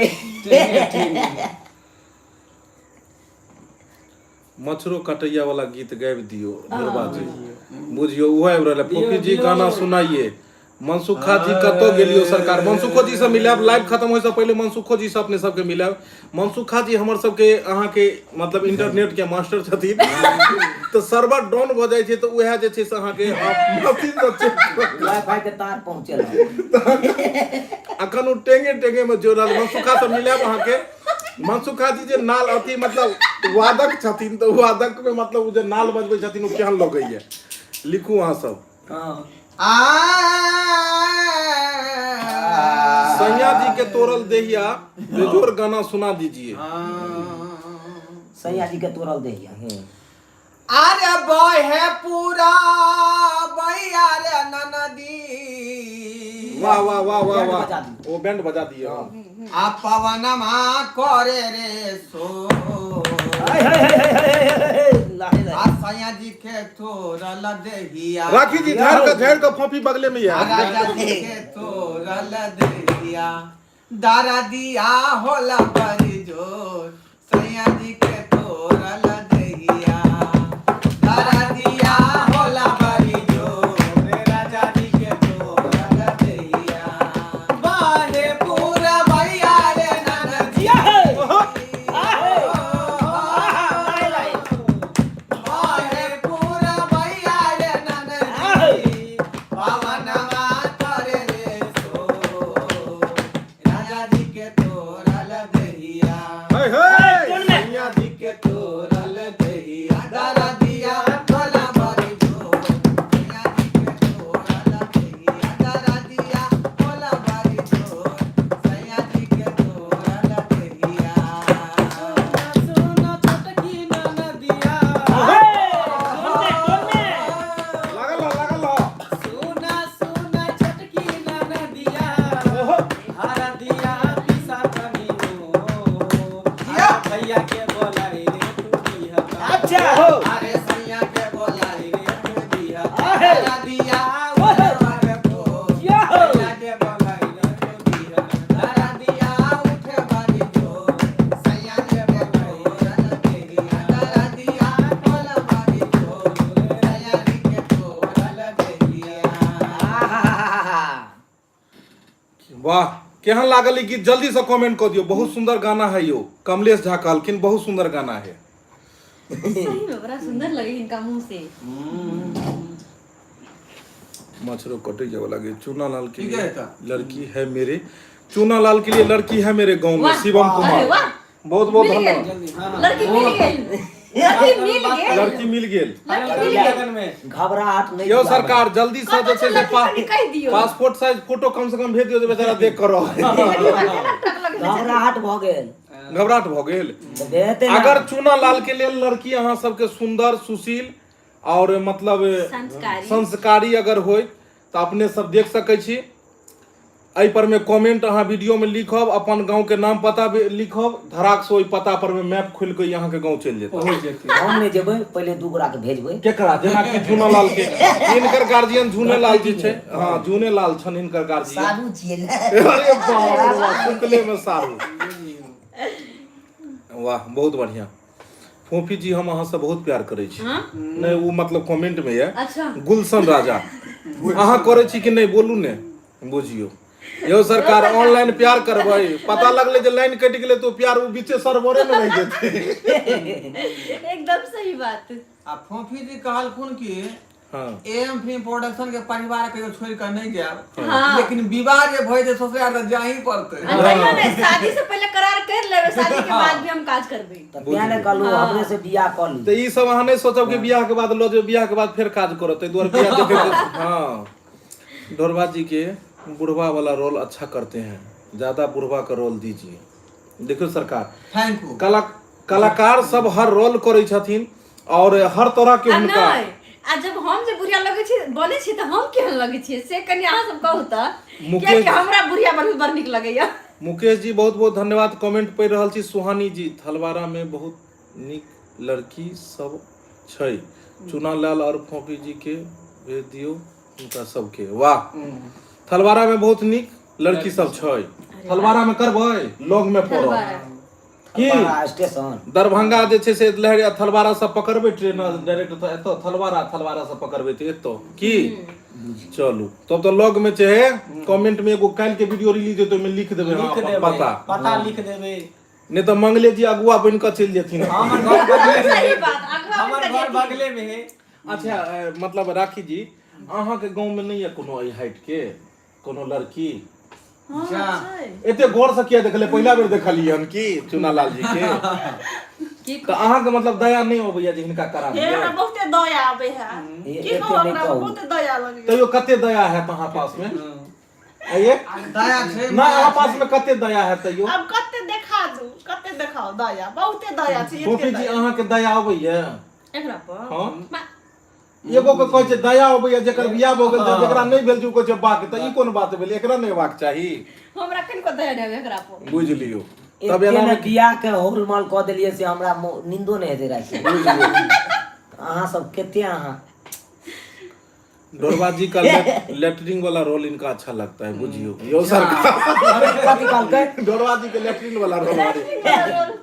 मछरो कटैया वाला गीत गाबि दियो ढोरबा जी बुझियो वो आबि रहल फोफी जी गाना सुनाइए। मनसुखा जी कतो गेलियो सरकार मनसुखो जी से मिलाब लाइव खत्म होय से पहले मनसुखो जी से अपने सबके मिलाब। मनसुखा जी हमर सबके अहाँ के मतलब इंटरनेट के मास्टर छथिन तो सर्वर डाउन भ जाय छै तो उहे जे छै से अहाँ के वाईफाई के तार पहुंचल अखन उ टेंगे टेंगे में जोड़ल मनसुखा से मिलाब अहाँ के मनसुखा जी जे नाल अथी मतलब वादक छथिन तो वादक में मतलब उ जे नाल बजबै छथिन उ केहन लगैया लिखू अहाँ सब। सैया जी के तोरल देहिया बेजोर गाना सुना दीजिए। सैया जी के तोरल देहिया अरे बॉय है पूरा भैया रे ननदी वाह वाह वाह वाह वाह वो बैंड बजा दिए आ पवनमा करे रे सो आ सैया जी के तोरल देहिया राखी जी झड़ का फोफी बगले में है राजा जी के तोरल देहिया दारा दिया होला बड़ी जोर सैया जी के तोरल देहिया दारा दिया होला बड़ी जोर राजा जी के तोरल देहिया बाहे पूरा भैया रे ननदिया बाहे पूरा भैया रे ननदी पवनमा करे रे सो राजा जी के तोरल देहिया हे हे सैया जी के तोरल वाह केहन लागल ई गीत जल्दी से कमेंट कर दियो। बहुत सुंदर गाना है यो। कमलेश झा कहलखिन बहुत सुंदर गाना है। सही में बड़ा सुंदर लगे इनका मुंह से। मछरो कटे जावे लगे। चूनालाल के ठीक है लिए का? लड़की है मेरे, चूनालाल के लिए लड़की है मेरे गांव में, वाह, शिवम अरे कुमार। वाह, बहुत बहुत मिल गए। धन्यवाद। जल्दी हाँ हाँ लड़की मिल गई, लड़की मिल गई, लड़की मिल गेल। लड़की मिल लगन गई। में घबराहट नहीं यो दिया सरकार जल्दी से कौन सा जैसे लड़की का निकाह दियो? पासपोर्ट साइज फोटो कम से कम भेज दियो, तो बेचारा देख कर रहो। घबराहट भ गेल घबराहट भ गेल। तो बेहते ना। अगर चूनालाल के लिए लड़की अहाँ सबके सुंदर सुशील और मतलब संस्कारी। संस्कारी अगर होय तो अपने सब देख सकै छी। एहि पर में कमेंट अहाँ वीडियो में लिखब, अपन गांव के नाम पता भी लिखब, धड़ाक से ओहि पता पर में मैप खोल के यहाँ के गांव चल जेतै। पहुंच जेती। हम नहीं जेबै, पहले दू गोरा के भेजबै। केकरा जेना कि झूनालाल के इनकर गार्जियन झूनेलाल जी छै। हाँ झूनेलाल छन इनकर गार्जियन। साधु छियै ने। अरे बाप रे बाप, सुतले में सारू। वाह बहुत बढ़िया। फोफी जी हम अहाँ से बहुत प्यार करे छी। हाँ? नहीं वो मतलब कमेंट में है अच्छा गुलशन राजा अहाँ करे छी कि नहीं बोलू ने बुझियो। यो सरकार ऑनलाइन प्यार करबै, पता लगले जे लाइन कट गेले तो प्यार वो बीचे सर्वरे में रह जेते। एकदम सही बात। आ फोफी जी कहलखुन कि हाँ एम फिल्म प्रोडक्शन के परिवार कहियो छोड़ कर नहीं गया, हाँ। लेकिन विवाह जे भई जे सोचे यार जा ही पड़ते। नहीं नहीं, शादी से पहले करार कर लेबे, शादी के बाद भी हम काज करबे। तो पहले कहलू अपने से बियाह कर ली। तो ई सब अहाँ नहीं सोचब कि बियाह के बाद लो जो बियाह के बाद फिर काज करो, तै दुआरे बियाह देखे के। हाँ ढोरबा जी के बुढ़वा वाला रोल अच्छा करते हैं, ज्यादा बुढ़वा का रोल दीजिए। देखियो सरकार थैंक यू। कलाकार सब हर रोल करे छथिन और हर तरह के आ उनका नहीं, आ जब हम जे बुढ़िया लगे छी बोले छी त हम केहन लगे छी से कनी अहाँ सब कहू त। मुकेश- कि हमरा बुढ़िया बनल बड़ नीक लगैया। मुकेश जी बहुत बहुत धन्यवाद। कमेंट पढ़ि रहल छी। सुहानी जी थलवारा में बहुत नीक लड़की सब छै, चूनालाल और फोफी जी के भेज दियो उनका सबके। वाह थलवारा में बहुत नीक लड़की सब छै। थलवारा में करबै लॉग में पड़ब की बड़ा स्टेशन दरभंगा जे छै से लहरिया थलवारा से पकड़बै ट्रेन डायरेक्ट एतो थलवारा से पकड़बै तो एतो की चलू तब तो लॉग में छै। कमेंट में एगो काल के वीडियो रिलीज हेतै ओमे लिख देबै लिख हाँ, देबै, पता लिख देबै। नहीं तो मंगले जी अगुआ बन कर चल जेथिन। हमर घर बगले में सही है। बात, अगवा हमर बन कर घर जेती। बगले में है। अच्छा मतलब राखी जी अहाँ के गांव में नहीं है कोनो एहि हाइट के कोनो लड़की? हाँ, जा। छै। एते गौर से किया देखले पहला बेर देखलिए हम की चुनालाल जी के। की तो अहाँ के मतलब दया नहीं होबैया जे हिनका करा हे दिए? हमरा बहुते दया आबे है। ये की एते कहू नहीं हमरा कहू। बहुते दया लगे। तैयो कते दया है तहाँ पास में? आइए दया छै ना अहाँ पास में कते दया है तैयो? अब कते देखा दू, कते देखाओ दया, बहुते दया छै। गोपी एते जी दया। अहाँ के दया अबैया? एकरा पर हाँ मा- एगो के कहै छै दया अबैया जेकर बियाह भ गेल जेकरा नहीं भेल छै ओ कहै छै बाक। त ई कोन बात भेल? एकरा नहीं हेबाक चाही। हमरा कनिको दया नहीं एकरा पर। बुझ लियो तब एते एना ने में बियाह के होलमाल कह देलिए से हमरा नींदो नहीं हेते रात के। बुझ लियौ। अहाँ सब केते अहाँ ढोरबा जी का लेटरिंग वाला रोल इनका अच्छा लगता है बुझियो। यो सरकार कथी कहलकै? ढोरबा जी के लेटरिन वाला रोल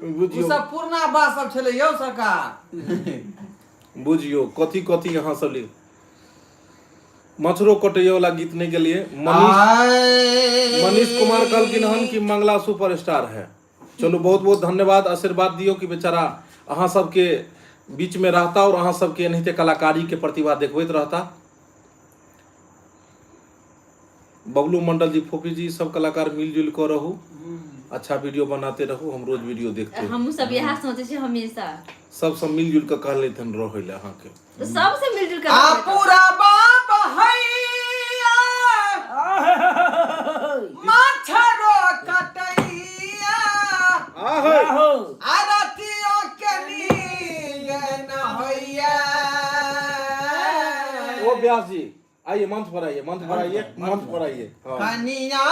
उ बुझियो सब पुरना बात सब छले यौ सरकार। बुझियो कथी कथी यहाँ सब लिख मछरो कटैया वाला गीत नहीं गेलिए। मनीष कुमार कहलखिन हन कि मंगला सुपरस्टार है। चलो बहुत बहुत धन्यवाद। आशीर्वाद दियो कि बेचारा अहाँ सबके बीच में रहता और अहाँ सबके एनाहिते कलाकारी के प्रतिभा देखबैत रहता। बबलू मंडल जी फोफी जी सब कलाकार मिलजुल कर रहू, अच्छा वीडियो बनाते रहू, हम रोज वीडियो देखते हैं। हम सब यह सोचे छी हमेशा सब मिलजुल कर कहले थन रहे ले अहाँ के। तो सबसे मिलजुल कर आ पूरा बाप हैया माछरो कटैया आहो आरतियों के नींद न होइया। ओ व्यास जी आइए मंच पर आइए, मंच पर आइए, मंच पर आइए। हाँ। कनिया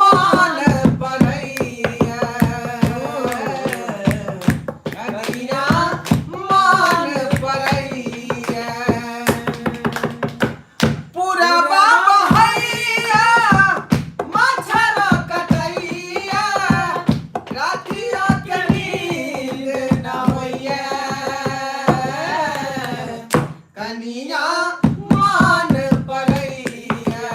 मान परैया कनिया मान परैया पूरा बाप हैया मच्छर कटैया रातिया के नींद न होइया। कनिया मान परैया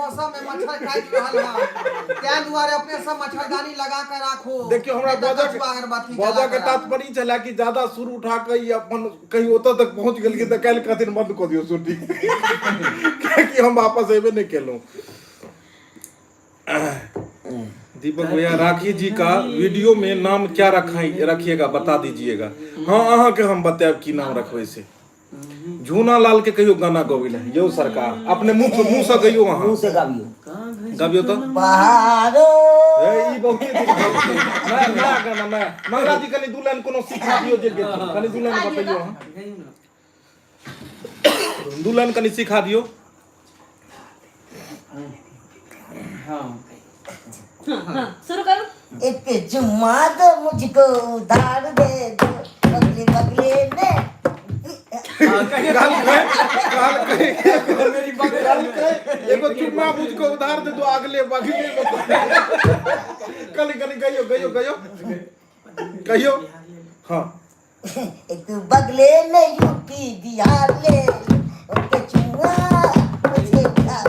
मौसम में मच्छर काट रहल है क्या दुआरे अपने सब मच्छरदानी लगा कर राखो। देखियो हमरा बजा के तात्पर्य चला कि ज्यादा सुर उठा के ई अपन कहीं ओतऽ तक पहुंच गेल कि त काल कहथिन बंद क दियो शूटिंग कि हम वापस एबे नहीं केलौं। दीपक भैया राखी जी का वीडियो में नाम क्या रखिएगा बता दीजिएगा। हाँ अहाँ के हम बताएब की नाम रखबै से। झूना लाल के कहियो गाना गबिल है यो सरकार अपने मुंह से गइयो अहाँ मुंह से गाबियो तो बहारो ए ई बहुत नया गाना नया मंगला जी कनी दुल्हन कोनो सिखा दियो जे कनी दुल्हन बताइयो अहाँ दुल्हन कनी सिखा दियो। हां शुरू करो। एक जुम्मा दो मुझको उधार दे दो बगले बगले में मेरी बगल एगो चुम्मा मुझको उधार दे दो अगले बगले में कनी कहियो हाँ एक बगले में यूपी बिहार ले उनके चुम्मा मुझे उधार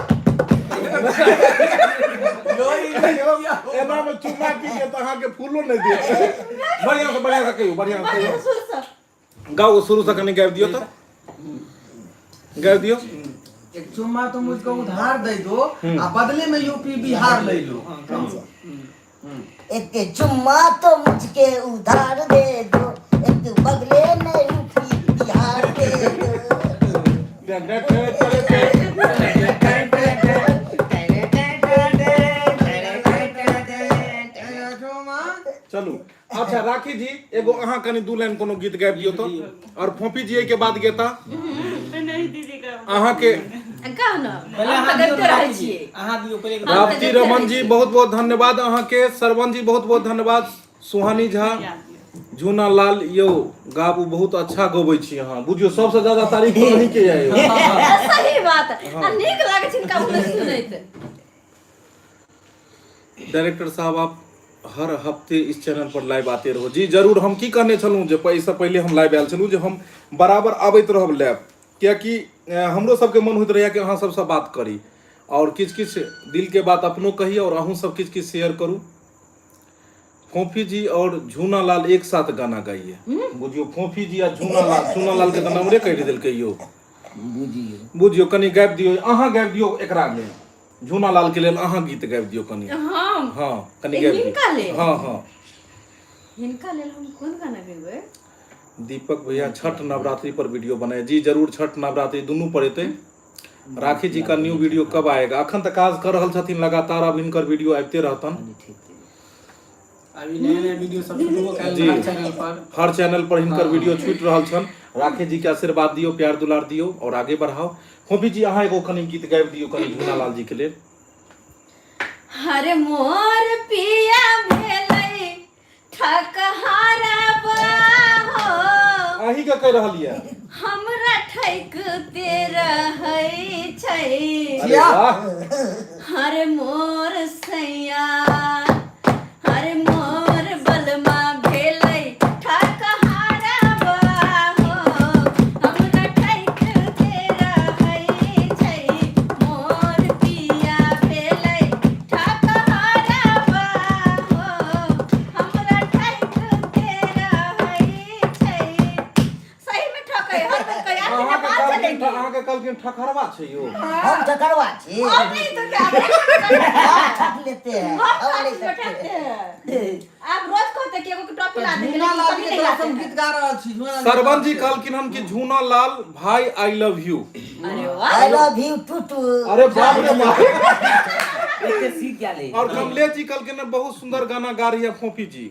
एना में चुम्मा की के त अहाँ के फूलो नहीं दे बढ़िया से कहियो बढ़िया से कहियो गाओ शुरू से कनी गाब दियो तो गाब दियो। एक चुम्मा तो मुझको उधार दे दो आ बदले में यूपी बिहार ले लो। एक चुम्मा तो मुझके उधार दे दो एक बगले में यूपी बिहार दे दो। चलू अच्छा राखी जी एगो अहाँ कनी दू लाइन कोनो गीत गाबि दियो तो और फोफी जी के बाद गेता नहीं दीदी का अहाँ के गाना पहले हम अहाँ दियो करते रहै राखी जी छियै। अहाँ दियो पहले राप्ती रमन जी बहुत बहुत धन्यवाद अहाँ के सरवन जी बहुत बहुत धन्यवाद सुहानी झा झूना लाल यो गाबू बहुत अच्छा गबै छी अहाँ बुझियो सबसे ज्यादा तारीफ तो नहीं के आयो सही बात आ नीक लागे छै इनका बोले सुनैत। डायरेक्टर साहब आप हर हफ्ते इस चैनल पर लाइव आते रहो। जी जरूर हम की कहने छलूं जे पैसा पहले हम लाइव आयल छलूं जे हम बराबर आबैत रहब लाइव कियाकि हमरो सबके मन होइत रहैया कि अहाँ सबसे बात करी और किछ किछ दिल के बात अपनो कही और अहूँ सब किछ किछ शेयर करू। फोफी जी और झूना लाल एक साथ गाना गाइए बुझियो फोफी जी आ झूना लाल के नाम रे कहि देलकै यो बुझियो कनी गाबि दियो अहाँ गाबि दियो एकरा में झूना लाल के लेल अहाँ गीत गाबि दियो कनी। हम हाँ कनी गाबि हिनका दियो लेल हाँ हिनका लेल हम कोन गाना गेबै। दीपक भैया छठ नवरात्रि पर वीडियो बनाए। जी जरूर छठ नवरात्रि दोनों पर एते। राखी जी का न्यू वीडियो कब आएगा अखन तक काज कर रहल छथिन लगातार अब इनकर वीडियो आते रहतन। अभी नया वीडियो सब शुरू जी कर चैनल पर हर चैनल पर इनकर वीडियो छूट रहल छन। राखी जी के आशीर्वाद दियो प्यार दुलार दियो और आगे बढ़ाओ। फोफी जी अहाँ एगो कनी गीत गाबि दियो कनी झूना लाल जी के लेल। हरे मोर पिया भेलै ठकहारा हो अहीं के कह रहल ये हमरा ठैकते रहै छै। अरे वाह हरे मोर सैया हरे मोर बलमा भेलै ठकहारा हो हमरा ठैकते रहै छै। मोर पिया भेलै ठकहारा हो हमरा ठैकते रहै छै। सही में ठकै हर बार कया के बात चलेंगे। अहाँ के कहलखिन ठकरवा छै यो हम ठकरवा छी और नहीं तो क्या हम ठक लेते हैं हम नहीं ठकते सकते। हैं। आप रोज कहते कि एगो के टॉपी ला देंगे झूना लाल लेकिन के कभी नहीं तरफ हम लाते गीत गा रहल छी। झूना लाल सरवन जी कहलखिन हम कि झूना लाल भाई आई लव यू। अरे वाह आई लव यू टू अरे बाप रे बाप इससे सीख क्या ले और कमलेश जी कहलखिन बहुत सुंदर गाना गा रही है फोफी जी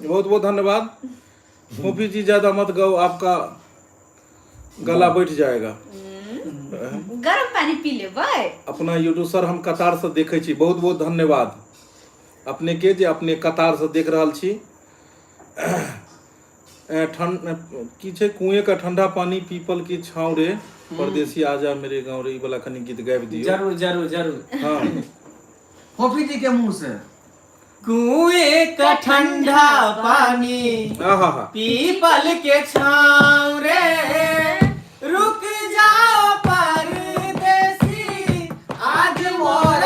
बहुत बहुत धन्यवाद। फोफी जी ज्यादा मत गाओ आपका गला बैठ जाएगा। गर्म पानी पी लेबै। अपना यूट्यूब सर हम कतार से देखे छी बहुत बहुत धन्यवाद अपने के जे अपने कतार से देख रहल छी। की छै कुएं का ठंडा पानी पीपल की छाँव रे परदेसी आजा मेरे गाँव रे ई वाला कनी गीत गाबि दियो। जरूर जरूर जरूर हाँ फोफी जी के मुंह से कुएं का ठंडा पानी आहा पीपल के छाँव रे रुक जाओ परदेसी आज मोर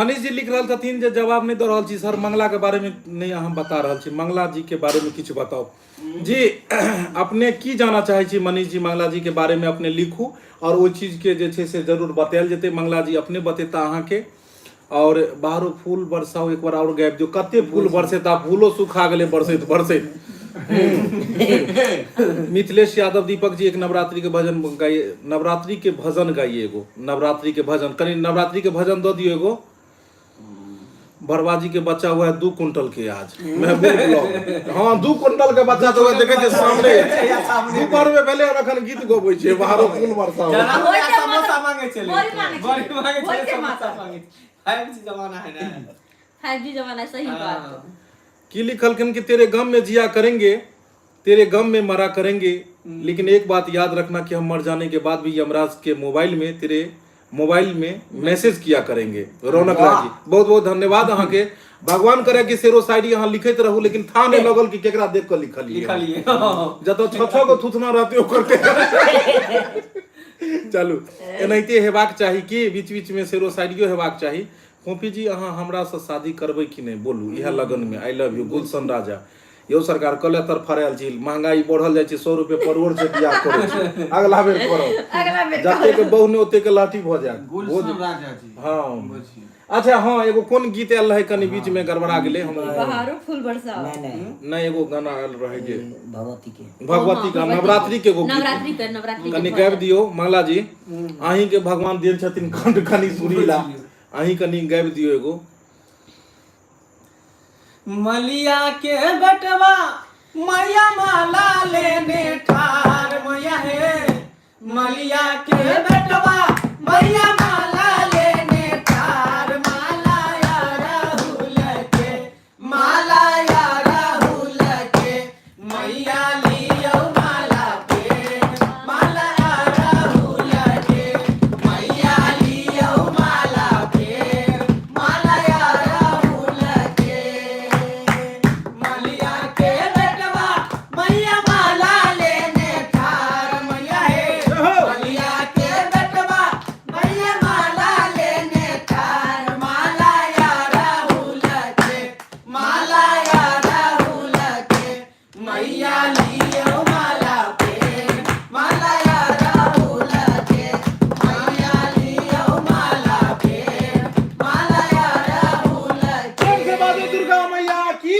मनीष जी लिख रहा थीन जे जवाब नहीं दे रहा छी सर, मंगला के बारे में नहीं हम बता रहा छी, मंगला जी के बारे में कुछ बताओ जी। अपने की जाना चाहे छी मनीष जी मंगला जी के बारे में अपने लिखू, और वो चीज के जे छे से जरूर बतायल जेते। मंगला जी अपने बतेता अहाँ के। और बाहरो फूल बरसाओ एक बार और गाबि दियो, कते फूल बरसे ता फूलो सुखा गेले बरसैत बरसैत। मिथिलेश यादव दीपक जी एक नवरात्रि के भजन गाइए, नवरात्रि के भजन गाइए एगो, नवरात्रि के भजन कनी नवरात्रि के भजन दो दियो एगो। बरबाजी के बच्चा हुआ है 2 कुंटल के आज महबूब ब्लॉग। हाँ 2 कुंटल के बच्चा तो देखे छे सामने ऊपर में पहले अखन गीत गबै छे, बाहरो फूल बरसाओ। समोसा मांगे चले, बड़ी मांगे बड़ी मांगे वही चले, के समोसा माता। मांगे। 5G जमाना है ना, 5G जमाना, सही बात। की लिखलखिन कि तेरे गम में जिया करेंगे, तेरे गम में मरा करेंगे, लेकिन एक बात याद रखना कि हम मर जाने के बाद भी यमराज के मोबाइल में, तेरे मोबाइल में मैसेज किया करेंगे। रौनक राय जी बहुत बहुत धन्यवाद अहाँ के। भगवान करे कि शेरो शायरी अहाँ लिखैत रहू, लेकिन था नहीं लगल कि केकरा देख के लिखलिए जतो 6 गो थुथना रहते ओकर के। चलू एनाहिते हेबाक चाही कि बीच बीच में शेरो शायरियो हेबाक चाही। कॉपी जी अहाँ हमरा से शादी करबै कि नहीं बोलू इहा लगन में। आई लव यू गुलशन राजा। यो सरकार कले तर फरायल छी, महंगाई बढ़ल जाय छै, 100 रुपए परवर से बियाह करै छै, अगला बेर करब जते के बहु ने ओते के लाठी भ जाय। गुलशन राजा जी। हां अच्छा हाँ एगो कोन गीत आयल रहे कनी बीच में गड़बड़ा गेले हम। बहारो फूल बरसाओ नहीं एगो गाना आयल रहे जे भगवती का नवरात्रि के एगो नवरात्रि कनी गाबि दियो मंगला जी। अहीं के भगवान देन छथिन कंठ कनी सुरीला, अहीं कनी गाबि दियो एगो। मलिया के बटवा मैया माला लेने ठार मैया है, मलिया के बटवा मैया माला लेने ठार, माला या राहुल के, माला या राहुल के, मैया लियो माला के, माला या राहुल के, मैया लियो माला के, माला या राहुल के, मलिया के बेटवा मैया माला लेने ठार मैया है, मलिया के बेटवा मैया माला लेने ठार, माला या राहुल के, माला या राहुल के, मैया लियो माला पे, माला या राहुल के, मैया लियो माला पे, माला या राहुल के। दुर्गा मैया की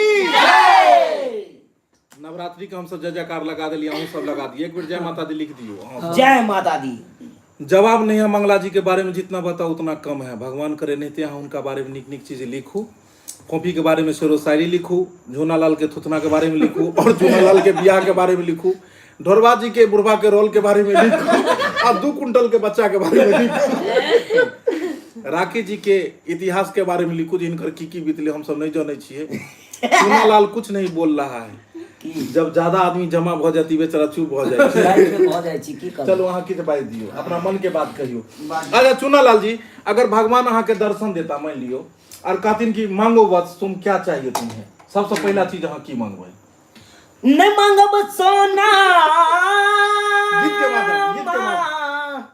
नवरात्रि के हम सब जय जयकार लगा दिलिए, अहूं सब लगा दिए। एक बार जय माता दी लिख दियो। जय माता दी। जवाब नहीं है मंगला जी के बारे में, जितना बताओ उतना कम है। भगवान करे नहीं थे उनका बारे में निक निक चीजें लिखू, कॉपी के बारे में शेरो शायरी लिखू, झूनालाल के थुथना के बारे में लिखू, और झूनालाल के बियाह के बारे में लिखू, ढोरबा जी के बुढ़वा के रोल के बारे में लिखू, और 2 कुंटल के बच्चा के बारे में लिखू, राखी जी के इतिहास के बारे में लिखू, जिनकर की बीतले हम सब नहीं जाने छिए। झूनालाल कुछ नहीं बोल रहा है, जब ज्यादा आदमी जमा भ जाती बेचारा चुप भ जाए। चलो अहाँ की बात दियो, अपना मन के बात कहियो। अच्छा चुनालाल जी अगर भगवान अहाँ के दर्शन देता मान लियो और कहतीन कि मांगो बस तुम क्या चाहिए तुम्हें, सबसे पहला चीज अहाँ की मांगबै? नहीं मांगब सोना गीत के माध्यम।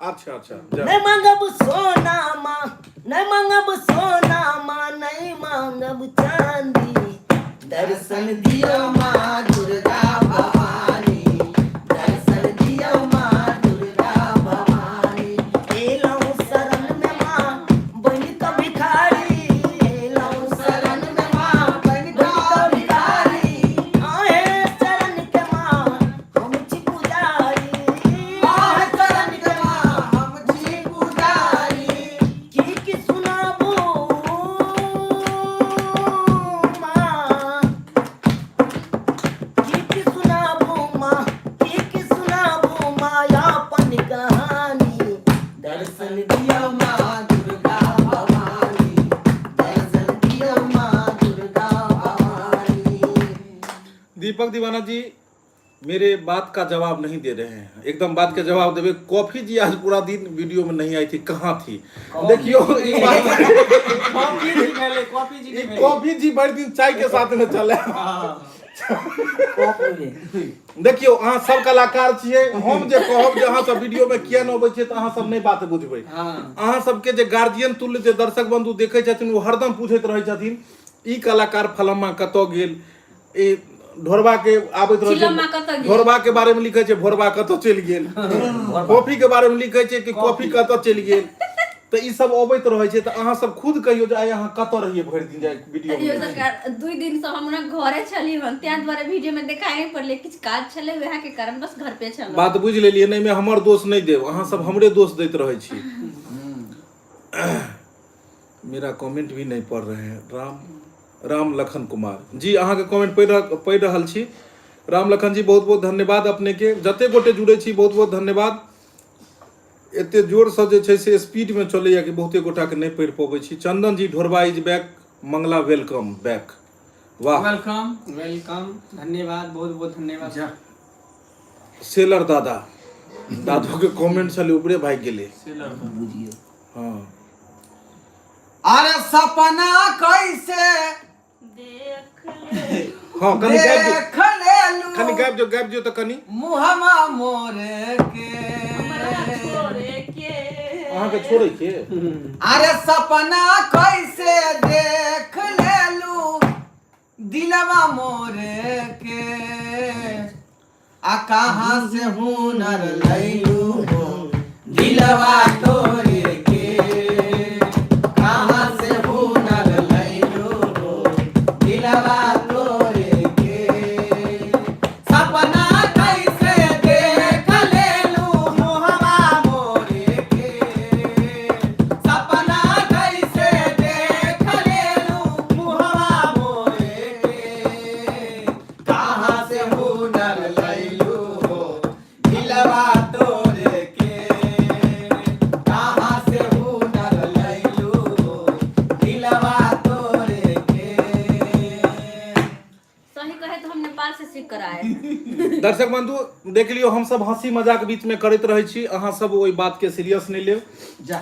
अच्छा नहीं मांगब सोना माँ, नहीं मांगब सोना माँ, नहीं मांगब चांदी, दर्शन दियो माँ दुर्गा भवानी, दर्शन दियो माँ दुर्गा भवानी। एलौ शरण में माँ बन के भिखारी, एलौ शरण में माँ बन के भिखारी, आहे शरण के माँ हम छी पुजारी, आहे शरण के माँ हम छी पुजारी। की सुनाबो माँ, की सुनाबो माँ, की सुनाबो माँ यापन कहानी, दर्शन दियो माँ दुर्गा भवानी, दर्शन दियो माँ दुर्गा भवानी। दीपक दीवाना जी मेरे बात का जवाब नहीं दे रहे हैं, एकदम बात का जवाब देवे। कॉफी जी आज पूरा दिन वीडियो में नहीं आई थी, कहाँ थी? देखियो कॉफी जी पहले, कॉफी जी नहीं कॉफी जी बड़े दिन चाय के साथ में चले। कप मिले देखियो अहाँ सब कलाकार छियै, हम जे कहब जे अहाँ सब वीडियो में किया न अबै छियै तऽ अहाँ सब नहि बात बुझबै। अहाँ सबके जे गार्जियन तुल्य जे दर्शक बंधु देखै छथिन ओ हरदम पूछैत रहै छथिन ई कलाकार फलम्मा कतऽ गेल, ई ढोरबा के आबैत रहै चिलम्मा कतऽ छै, गेल? ढोरबा के बारे में लिखै छै भोरबा कतऽ चलि गेल, कॉफी के बारे में लिखै छै कि कॉफी कतऽ चलि गेल। तऽ ई सब अबैत रहै छै, तऽ अहाँ सब खुद कहियो जे आइ अहाँ कतऽ रहियै भरि दिन जाय वीडियो अरे में। सरकार 2 दिन से हमरा घरे छली हम, त्या द्वारा वीडियो में देखाई नहीं पड़ले, किछ काज छले वह के कारण बस घर पे छल। बात बुझ लेलियै, नहीं में हमर दोष नहीं देव, अहाँ सब हमरे दोष दैत रहै छी। मेरा कमेंट भी नहीं पढ़ रहे हैं। राम लखन कुमार जी अहाँ के कमेंट पढ़ि रहल छी। राम लखन जी बहुत बहुत धन्यवाद अपने के, जते गोटे जुड़े छी बहुत बहुत धन्यवाद। एते जोर से जे छै से स्पीड में चलैया कि बहुते गोटा के नहीं पढ़ि पबै छी। Chandan ji Dhorba is back, Mangla welcome back, वाह वेलकम। वेलकम, धन्यवाद, बहुत बहुत धन्यवाद। सेलर दादू के कमेंट चले ऊपरे भाग गेले। बुझिए हाँ अरे सपना कैसे हाँ कनी देख लेलू, गायब जो तो कनी मुहमा मोरे के, अहाँ के छोड़े के। अरे सपना कैसे देख लेलू दिलवा मोरे के, आ कहाँ से हुनर लैलू हो दिलवा तोरे के, कहाँ से हुनर लैलू हो दिलवा तोरे के, सपना कैसे देख लेलू मुहवा मोरे के, सपना कैसे देख लेलू मुहवा मोरे के, कहाँ से हुनर लैलू हो दिलवा तोरे के, कहाँ से हुनर लैलू हो दिलवा तोरे के। सही कहे तो हम नेपाल से सीख कर आए। दर्शक बंधु देख लियो, हम सब हंसी मजाक बीच में करैत रहे छी, अहाँ सब ओई बात के सीरियस नहीं लेब।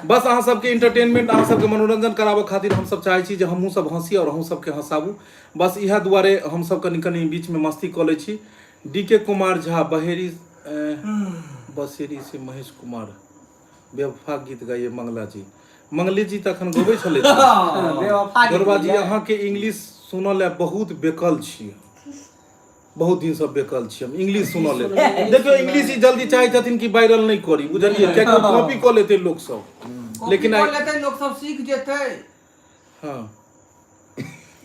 बस अहाँ सबके इंटरटेनमेंट, अहाँ सबके मनोरंजन कराबे खातिर हम सब चाहे छी जे हमहू सब हंसी और अहू सबके हंसाबू। बस इहा दुआरे हम सब कनी कनी बीच में मस्ती कऽ लै छी। डीके कुमार झा बहेरी बसेरी से महेश कुमार बेवफा गीत गाइए मंगला जी। मंगली जी तखन गबै छलै। ढोरबा जी अहाँ के इंग्लिश सुनल बहुत बेकल छी, बहुत दिन से बेकल छी हम इंग्लिश सुनल ले। देखियो इंग्लिश ही जल्दी चाहे छथिन कि वायरल नहीं करी, बुझलिए, किया कि कॉपी कऽ लेते लोग सब, लेकिन लेते लोग सब सीख जेते। हां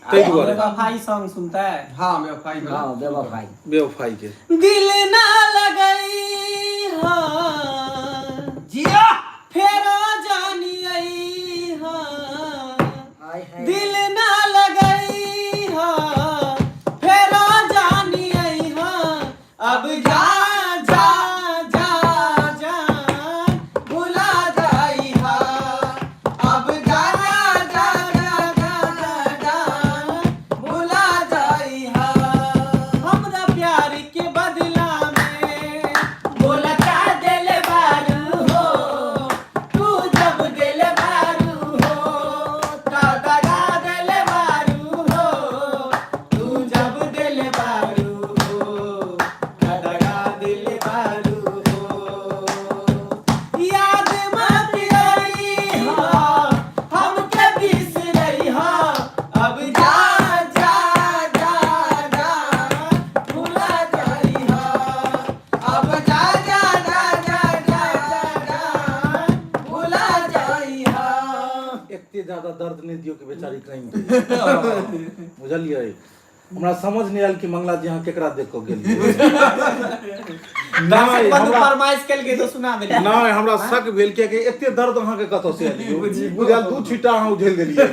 तै दुआरे बेवफाई सॉन्ग सुनता है। हाँ बेवफाई हाँ बेवफाई बेवफाई के दिल ना लगई हा जिया फेरा जानी आई हा, हाय हाय दिल ना लगई हा फेरा जानी आई हा, अब जा जा जा जा भुला जाई हा, अब जा जा जा जा जा भुला जाई हा, हमरा प्यार के बदला में बोला का दिल बारू हो, तू जब दिल बारू हो ता दगा दिल बारू हो, तू जब दिल बारू हो ता दगा दिल बारू हो, याद मत आई हो हमके बिसरई हो, अब जा जा जा जा भुला जाई हो, अब जा जा जा जा जा जा भुला जाई हो। एते ज्यादा दर्द नहीं दियो कि बेचारी कहीं बुझलिए। हमरा समझ नहीं आयल कि मंगला जी अहाँ केकरा देख के गेल। नहीं हमरा फरमाइश कल के तो सुना दे। नहीं हमरा शक भेल कि एते दर्द अहाँ के कतौ से आइयो, बुझल दू छीटा अहाँ उझेल देलिए।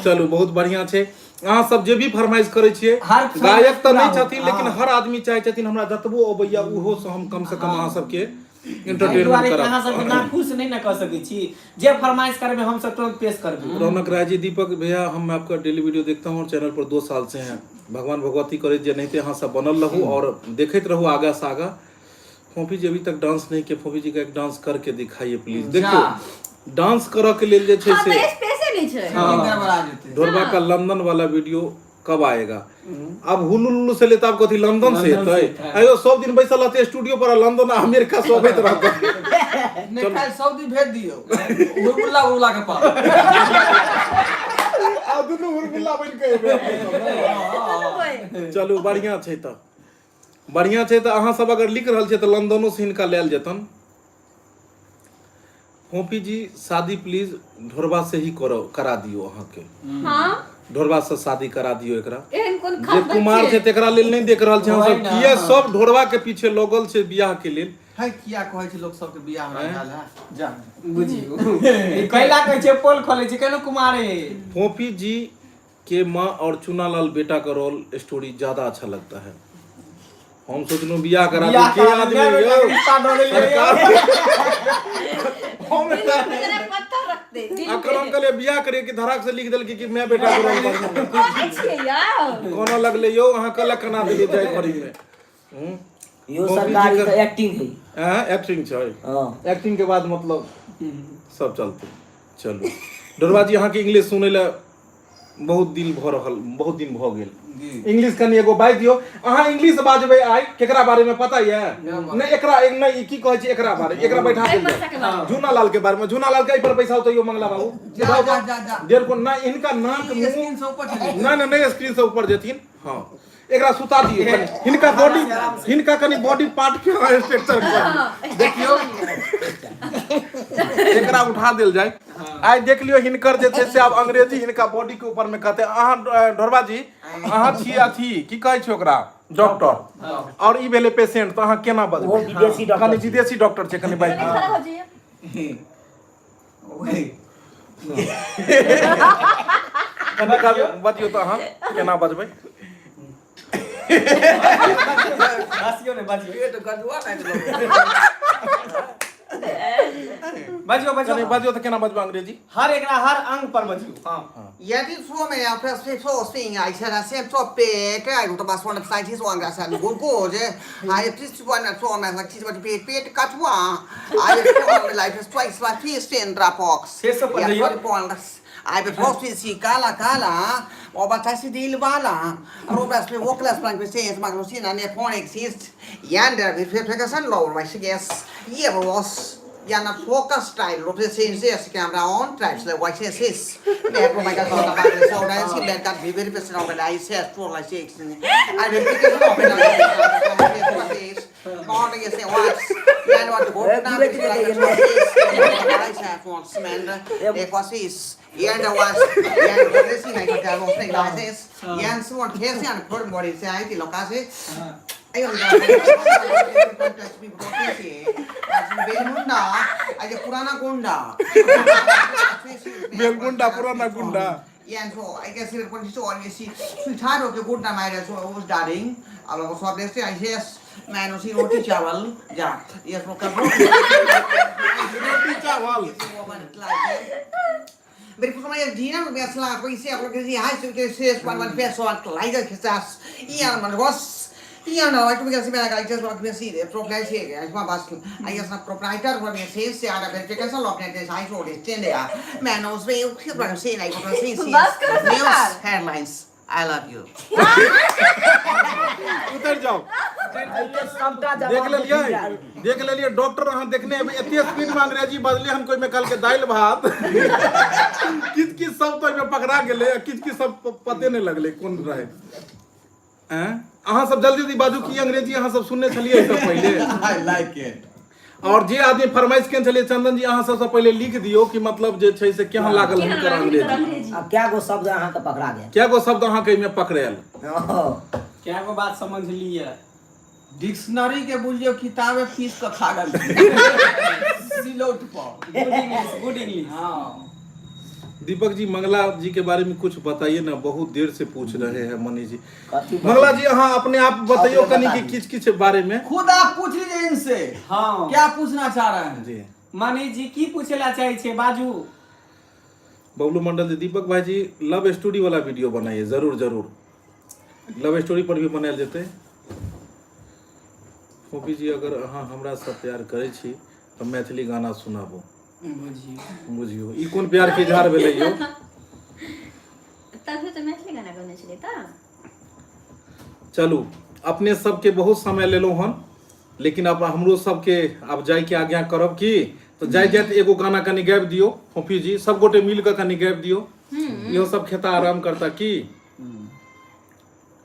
चलू बहुत बढ़िया छै। अहाँ सब जे भी फरमाइश करे छिए, हर गायक तो नहीं पूरा छथिन हाँ। लेकिन हर आदमी चाहे छथिन हमरा जतबो अबैया उहो से हम कम से कम अहाँ सबके एहि एंटरटेनमेंट दुआरे कि अहाँ सबके करब। नाखुश नहीं ना कर सकै छी, जे फरमाइश करबे हम सब तुरंत पेश करबे। रौनक राय जी, दीपक भैया, हम आपका डेली वीडियो देखता हूँ और चैनल पर 2 साल से हैं। भगवान भगवती करे जे नहीं थे हाँ सब बनल रहू और देखते रहू आगा से आगा। फोफी जी अभी तक डांस नहीं किया, फोफी जी का एक डांस करके दिखाइए प्लीज। देखियो डांस करऽ के लेल जे छै हाँ तो से स्पेस नहीं छै। हाँ। गड़बड़ा जेते। ढोरबा का लंदन वाला वीडियो कब आएगा। अब हुलुलु से लेता आपको थी लंदन से लंदन से तय था। अयो सब दिन बैसल रहते स्टूडियो पर लंदन अमेरिका सब होइत रहते नहीं खाली सऊदी भेज दियो हुरमुल्ला उल्ला के पास आ दुनु हुलुल्ला बन के एबे चलू बढ़िया छै त अहाँ सब अगर लिख रहल छै त लंदनो से हिनका लेल जेतन। फोपी जी शादी प्लीज ढोरबा से ही करा दियो अहाँ के। हाँ ढोरबा से शादी करा दियो एकरा। एहन कोन जे खास कुमार छै तेकरा लेल नहीं देख रहल छै हम सब वही ना। किया सब ढोरबा के पीछे लगल छै बियाह के लेल। है किया कहै छै लोग सब के बियाह हो रहल है जा बुझियो कैला कहै छै पोल खोले छै केना कुमारे। फोपी जी के माँ और चुनालाल बेटा का रोल स्टोरी ज्यादा अच्छा लगता है। हम सोचलू बियाह करा दी के आदमी यो तेरे पत्थर रखते अकर हम कहले बियाह करे कि धड़ाक से लिख देल कि मैं बेटा को रोल करूं कहै छियै यार कोनो लगले यो अहाँ कला कना देलिए जाय घड़ी में। यो सरकारी तो एक्टिंग है। हां एक्टिंग छै। हां एक्टिंग के बाद मतलब सब चलते। चलो डोरबा जी अहाँ के इंग्लिश सुनै ले बहुत दिन भ गेल। इंग्लिश कनी एगो बाजि दियो अहाँ इंग्लिश बाजबै आइ केकरा बारे में पता ये नहीं एकरा नहीं की कहै छै एकरा बारे एकरा बैठा एहि दे पैसा के बारे झूनालाल के बारे में झूनालाल के पर पैसा होतै यो मंगला बाबू जा जा जा जा देर को ना इनका नाक मुंह स्क्रीन से ऊपर चले नहीं स्क्रीन से ऊपर जेथिन। हां एकरा सुता दियो कनी हिनका कनी बॉडी पार्ट के स्ट्रक्चर कर देखियो एकरा उठा देल जाय। आइ देख लियो हिनकर जे छै से अब अंग्रेजी हिनका बॉडी के ऊपर में कहते अहाँ ढोरबा जी अहाँ छी अथी की कहै छै ओकरा डॉक्टर और ई भेले पेशेंट तो अहाँ केना वो बजबै विदेशी डॉक्टर कनी विदेशी डॉक्टर छै कनी बाजि दियो खड़ा हो जाइए वही कनी बतियो तो अहाँ केना बजबै हसियो ने बाजियो ये तो गजुआ काट लो बाजियो कनी बतियो तो केना बजबै अंग्रेजी हर एकरा हर अंग पर बाजियो। हां Yeti suome ja förspringa i sina semtoppe kai mutta bas one side his one gas and go je I just one so man like this what pet katwa I just like twice like fish in drapox 600 पर जाइयो। I be posted si kala och bara taxi deal bala Robert med walkless plank med ses magnosina ner på exist Yander vi försöker sen low I guess yeah was Gärna focus style och det syns det kamera on tracks the white says det på mig kan ta bara så där så där kan vi vill bestämma om det I ser for like six I will pick it up and Morgon jag säger what jag var det bort när I ser för smällde det var sis jag det var jag det ser jag kan gå snägt like this jag så att här ser han på body så jag till lokasi Ayun Belmunda aja purana gunda बेलगुंडा पुराना गुंडा Yeah, so I guess it was so on you see sweetheart of the good time I so I was darling I was so blessed I says man was roti chawal yeah yes okay रोटी चावल मेरे को समझ जीना में असला कोई से आप लोग किसी हाई से से one पेसो लाइक के साथ ये मन बस Yeah, no, I can see I just want to see the proprietor. I guess not proprietor for me says the other because a lot of this I told it in there. Man knows me, you're going to say like what I see. News headlines. I love you. उतर जाओ देख ले लिए डॉक्टर अहाँ देखने एते स्पीड में अंग्रेजी बदले हम कोई में कल के दाल भात किछ सब तो में पकड़ा गेले किछ सब पते नहीं लगले कौन रहे हैं अहाँ सब जल्दी बाजू की अंग्रेजी अहाँ सब सुनने छलिए सब पहले आई लाइक इट और जे आदमी फरमाइश केन छलिए चंदन जी अहाँ सबसे पहले लिख दियो कि मतलब जे छै से केहन लागल हुनकर अंग्रेजी अब क्या गो शब्द अहाँ के पकड़ा गया क्या गो शब्द अहाँ के में पकड़ेल क्या को बात समझ लिए डिक्शनरी के बुझियो किताबे फीस का खा गल सिलोट पर गुड इंग्लिश। हां दीपक जी मंगला जी के बारे में कुछ बताइए ना बहुत देर से पूछ रहे हैं मनी जी कथी मंगला जी हाँ अपने आप बताइए कनी कि किस किस बारे में खुद आप पूछ लीजिए इनसे हां क्या पूछना चाह रहे हैं जी मनी जी की पूछेला चाहे छे बाजू। बबलू मंडल जी दीपक भाई जी लव स्टोरी वाला वीडियो बनाइए जरूर जरूर लव स्टोरी पर भी बनायल जेते फोपी जी अगर अहाँ हमरा से प्यार करे छी तो मैथिली गाना सुनाबो बुझियो ई कोन प्यार के इजहार भेलै यो तभी तो मैथिली गाना गाने छलिए था। चलू अपने सबके बहुत समय ले लो हन, लेकिन अब हमरो सबके अब जाय के आज्ञा करब की, तो जाय जात एगो गाना कनी गाबि दियो फूफी जी, सब गोटे मिल के कनी गाबि दियो, इहो सब खेता आराम करता की।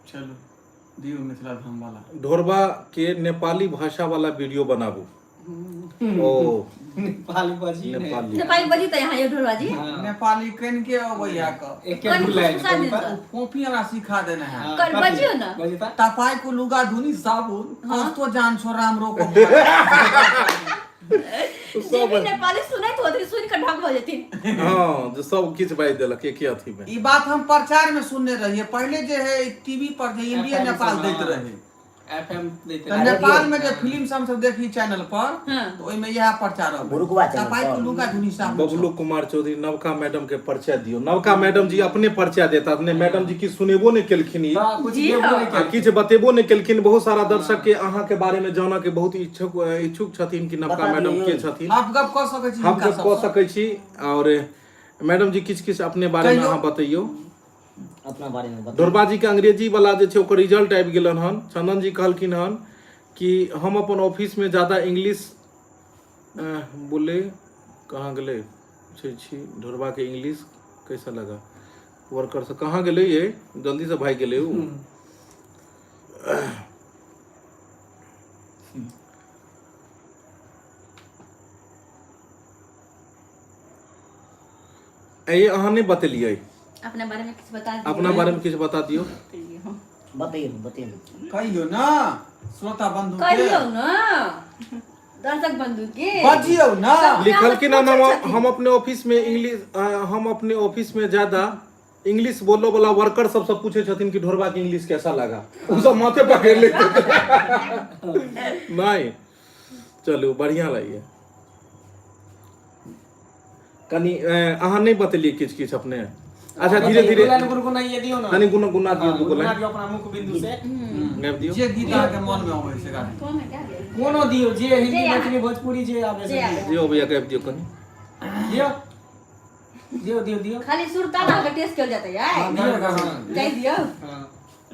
चलो दियो मिथिला धाम वाला। ढोरबा के नेपाली भाषा वाला वीडियो बनाबू। ओ नेपाली बजी ने नेपाली नेपाली बजी त यहाँ यो ढोलबाजी नेपाली कन के अबैया क एक के बुलाए पोपी वाला सिखा देना है। कर बजियो ना। बजी था तपाई को लुगा धुनी साबुन हम तो जान छो राम रो को जे भी नेपाली सुनै तो ओतरी सुन के ढंग हो जतिन। हाँ जो सब किछ बाज देलक एक अथी में। ई बात हम प्रचार में सुनने रहिए। पहले जे है टीवी पर जे इंडिया नेपाल देत रहे, एफएम देते तो नेपाल में जो फिल्म सब देखी चैनल पर, तो ओइ में यह प्रचार हो बुरुकुआ चैनल तपाई को लुगा धुनी साबुन। बबलू कुमार चौधरी नवका मैडम के परिचय दियो। नवका मैडम जी अपने परिचय देता, अपने मैडम जी की सुनेबो नहीं केलखिन, कुछ देबो नहीं आ किछ बतेबो नहीं केलखिन। बहुत सारा दर्शक के अहाँ के बारे में जाना के बहुत इच्छुक छथिन कि नवका मैडम के छथिन। आप गप क सकै छी, हम गप कऽ सकै छी। और मैडम जी किछ किछ अपने बारे में अहाँ बतैयो। अपना बारे में बताओ। ढोरबा जी के अंग्रेजी वाला जे छै ओकर रिजल्ट आबि गेलन हन। चंदन जी कहलखिन हन कि हम अपन ऑफिस में ज्यादा इंग्लिश बोले। कहाँ गेले पूछे छी ढोरबा के इंग्लिश कैसा लगा वर्कर से, कहाँ गेले ये जल्दी से भाग गेले उ। ये अहाँ नहीं बतेलिए, अपने बारे में कुछ बता दियो। अपना बारे में कुछ बता दियो। बताइए कहियो ना श्रोता बंधु के, कहियो ना दर्शक बंधु के बजियो ना। लिखल कि ना हम अपने ऑफिस में इंग्लिश, हम अपने ऑफिस में ज्यादा इंग्लिश बोलो वाला वर्कर सब पूछे छथिन कि ढोरबा की इंग्लिश कैसा लगा, उ सब माथे पकड़ लेते। नहीं चलो बढ़िया लगे। कनी अहाँ नहीं बतेलिए किछ किछ अपने। अच्छा धीरे धीरे गुनगुना ये दियो ना, कनी गुनगुना दियो, गुनगुना दियो अपना मुख बिंदु से गाब दियो। जे गीत के मन में आवे से गाबी। कौन है क्या गे? कोनो दियो जे हिंदी मैथिली भोजपुरी जे आवे से दियो भैया गाब दियो कनी। दियो दियो दियो दियो खाली सुर ताल का टेस्ट कर जाता है यार। कह दियो। हां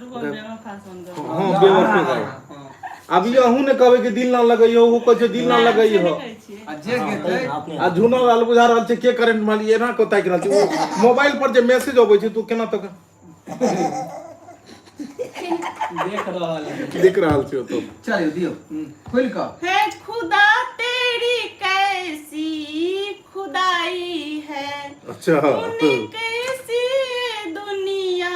रुको मेरा खास बंद हां बेवफा गाय। अब ये अहू ने कहबे कि दिल ना लगइयो, उ कह छै दिल ना लगइयो। आ जे गेतै आ झुना लाल बुझा रहल छै के करंट माली एना को ताकि रहल छै। ओ मोबाइल पर जे मैसेज अबै छै तू केना तक देख रहल छै तो। चलियो दियो खोल क। है खुदा तेरी कैसी खुदाई है, अच्छा तूने कैसी दुनिया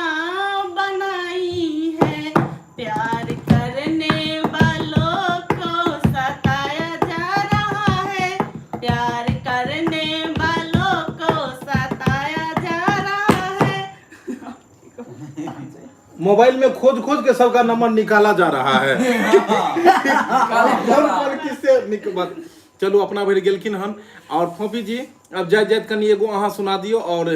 बनाई है, प्यार करने वालों को सताया जा रहा है, प्यार करने वालों को सताया जा रहा है। मोबाइल में खोज खोज के सबका नंबर निकाला जा रहा है। फोन पर किससे निकल। चलो अपना भर गेलखिन हन। और फोफी जी अब जाय जाय कनी एगो अहाँ सुना दियो, और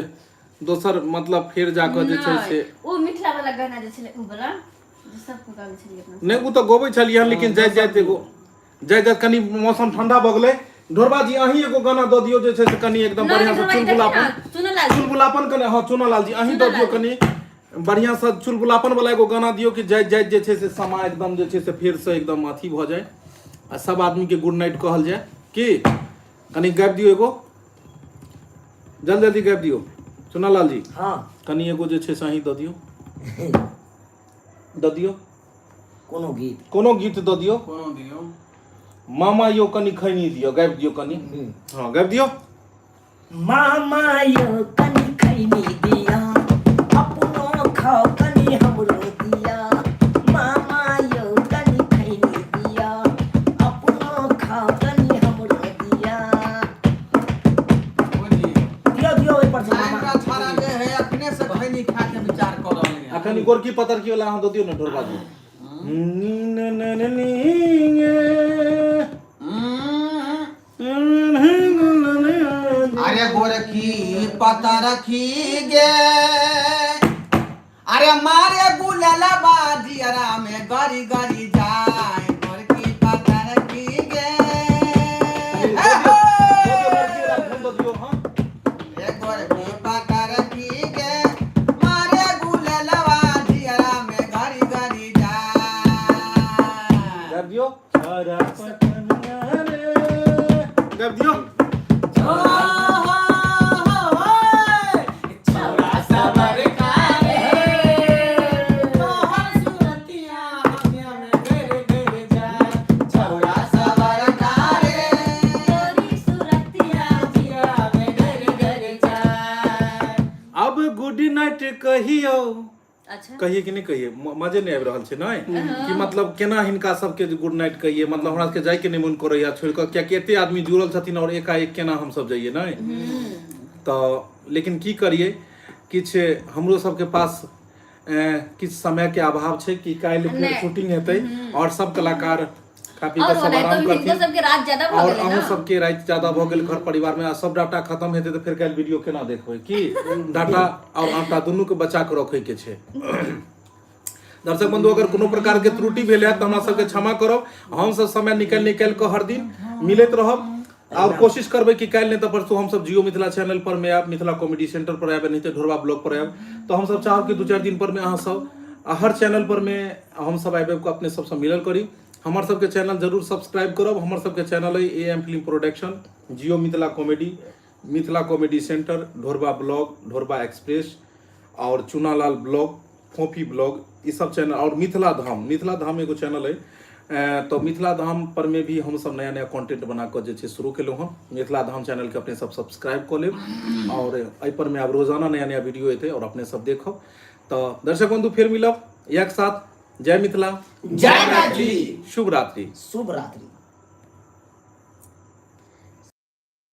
दोसर मतलब फिर जाकर जे छै से ओ मिथिला वाला गाना जे छले उ वाला जे सब को गाबै छलिए अपना। नहीं उ तो गोबै छलिए हन, लेकिन जाय जाय एगो जाय जाय कनी मौसम ठंडा भ गेलै। ढोरबा जी अहीं एगो गाना द दियो जे छै से कनी एकदम बढ़िया से चुलबुलापन कने। हां चुनालाल जी अहीं द दियो कनी बढ़िया से चुलबुलापन वाला एगो गाना दियो कि जाय जाय जे छै से समा एकदम जे छै से फिर से एकदम अथी भ जाय आ सब आदमी के गुड नाइट कहल जाय की। कनी गाबि दियो एगो, जल्दी जल्दी गाबि दियो चुनालाल जी। हाँ कनी एगो जे छै से अहीं द दियो, द दियो कोनो गीत द दियो। कोनो दियो मामा यो कनी खैनी दियो, गाबि दियो कनी। हां गाबि दियो। मामा यो कनी खैनी दिया, अपनो खाओ कनी हमरो दिया, मामा यो कनी खैनी दिया, अपनो खाओ कनी हमरो दिया। ओ जी दियो दियो ओइ पर से मामा। हमरा छाड़ा जे है अपने से खैनी खा के विचार कर रहले हैं। अखनी गोरकी पतर की वाला अहाँ द दियो ना ढोरबा जी। अरे गोरकी पता रखी गे, अरे मारे बुलला बाजियरा में गरी गरी जाए, गोरकी पता रखी गे। ए गोरकी पता रखी गे, मारे बुलला बाजियरा गाबि दियो छौरा पटनिया रे गाबि दियो छौरा सबर कारे तोहर सुरतिया आँखिया में गर गर जाए छौरा सबर कारे तोरी सुरतिया आँखिया में गर गर जाए। अब गुड नाइट कहियो अच्छा कहिए कि नहीं कहिए मजे नहीं आबि रहल छै नै कि मतलब केना हिनका सबके गुड नाइट कहिए मतलब हमरा सबके जाय के नहीं मन करैया छोड़ के कियाकि एते आदमी जुड़ल छथिन और एकाएक केना हम सब जाइए नै तो लेकिन की करिए किछ हमरो सबके पास किछ समय के अभाव छै कि काल्हि फेर नहीं। शूटिंग हेतै और सब कलाकार खा पी और के सब होना आराम तो हिनको करथिन सबके रात ज्यादा भ और गेलै अहूँ ना सबके राति ज्यादा भ गेल घर परिवार में आ सब डाटा खत्म हेतै तो फिर काल्हि वीडियो केना देखबै की डाटा और आटा दुनू के बचा के रखे के छै दर्शक बंधु अगर कोनो प्रकार के त्रुटि भेल है तो हमरा सबके क्षमा करब हम सब समय निकाल के हर दिन मिलत रहब और कोशिश करबै कि काल्हि नहीं तो परसों हम सब जियो मिथिला चैनल पर में आब मिथिला कॉमेडी सेंटर पर आब नहीं तो ढोरबा ब्लॉग पर आब तो हम सब चाहब कि 2-4 दिन पर में अहाँ सब हर चैनल पर में हम सब आबे को अपने सबसे मिलल करी हमर सबके चैनल जरूर सब्सक्राइब करब हमर सबके चैनल है AM film production Jio Mithila comedy centre Dhorba blog Dhorba express और चुनालाल ब्लॉग फोफी ब्लॉग ये सब चैनल और मिथिला धाम एगो चैनल है तो मिथिला धाम पर में भी हम सब नया नया कंटेंट बना कर जे शुरू केलहुँ हम मिथिला धाम चैनल के अपने सब सब्सक्राइब कर लेब और एहि पर में अब रोजाना नया नया वीडियो एते और अपने सब देखब तो दर्शक बंधु फिर मिलब एक साथ जय मिथिला जय मैथिली शुभ रात्रि शुभ रात्रि।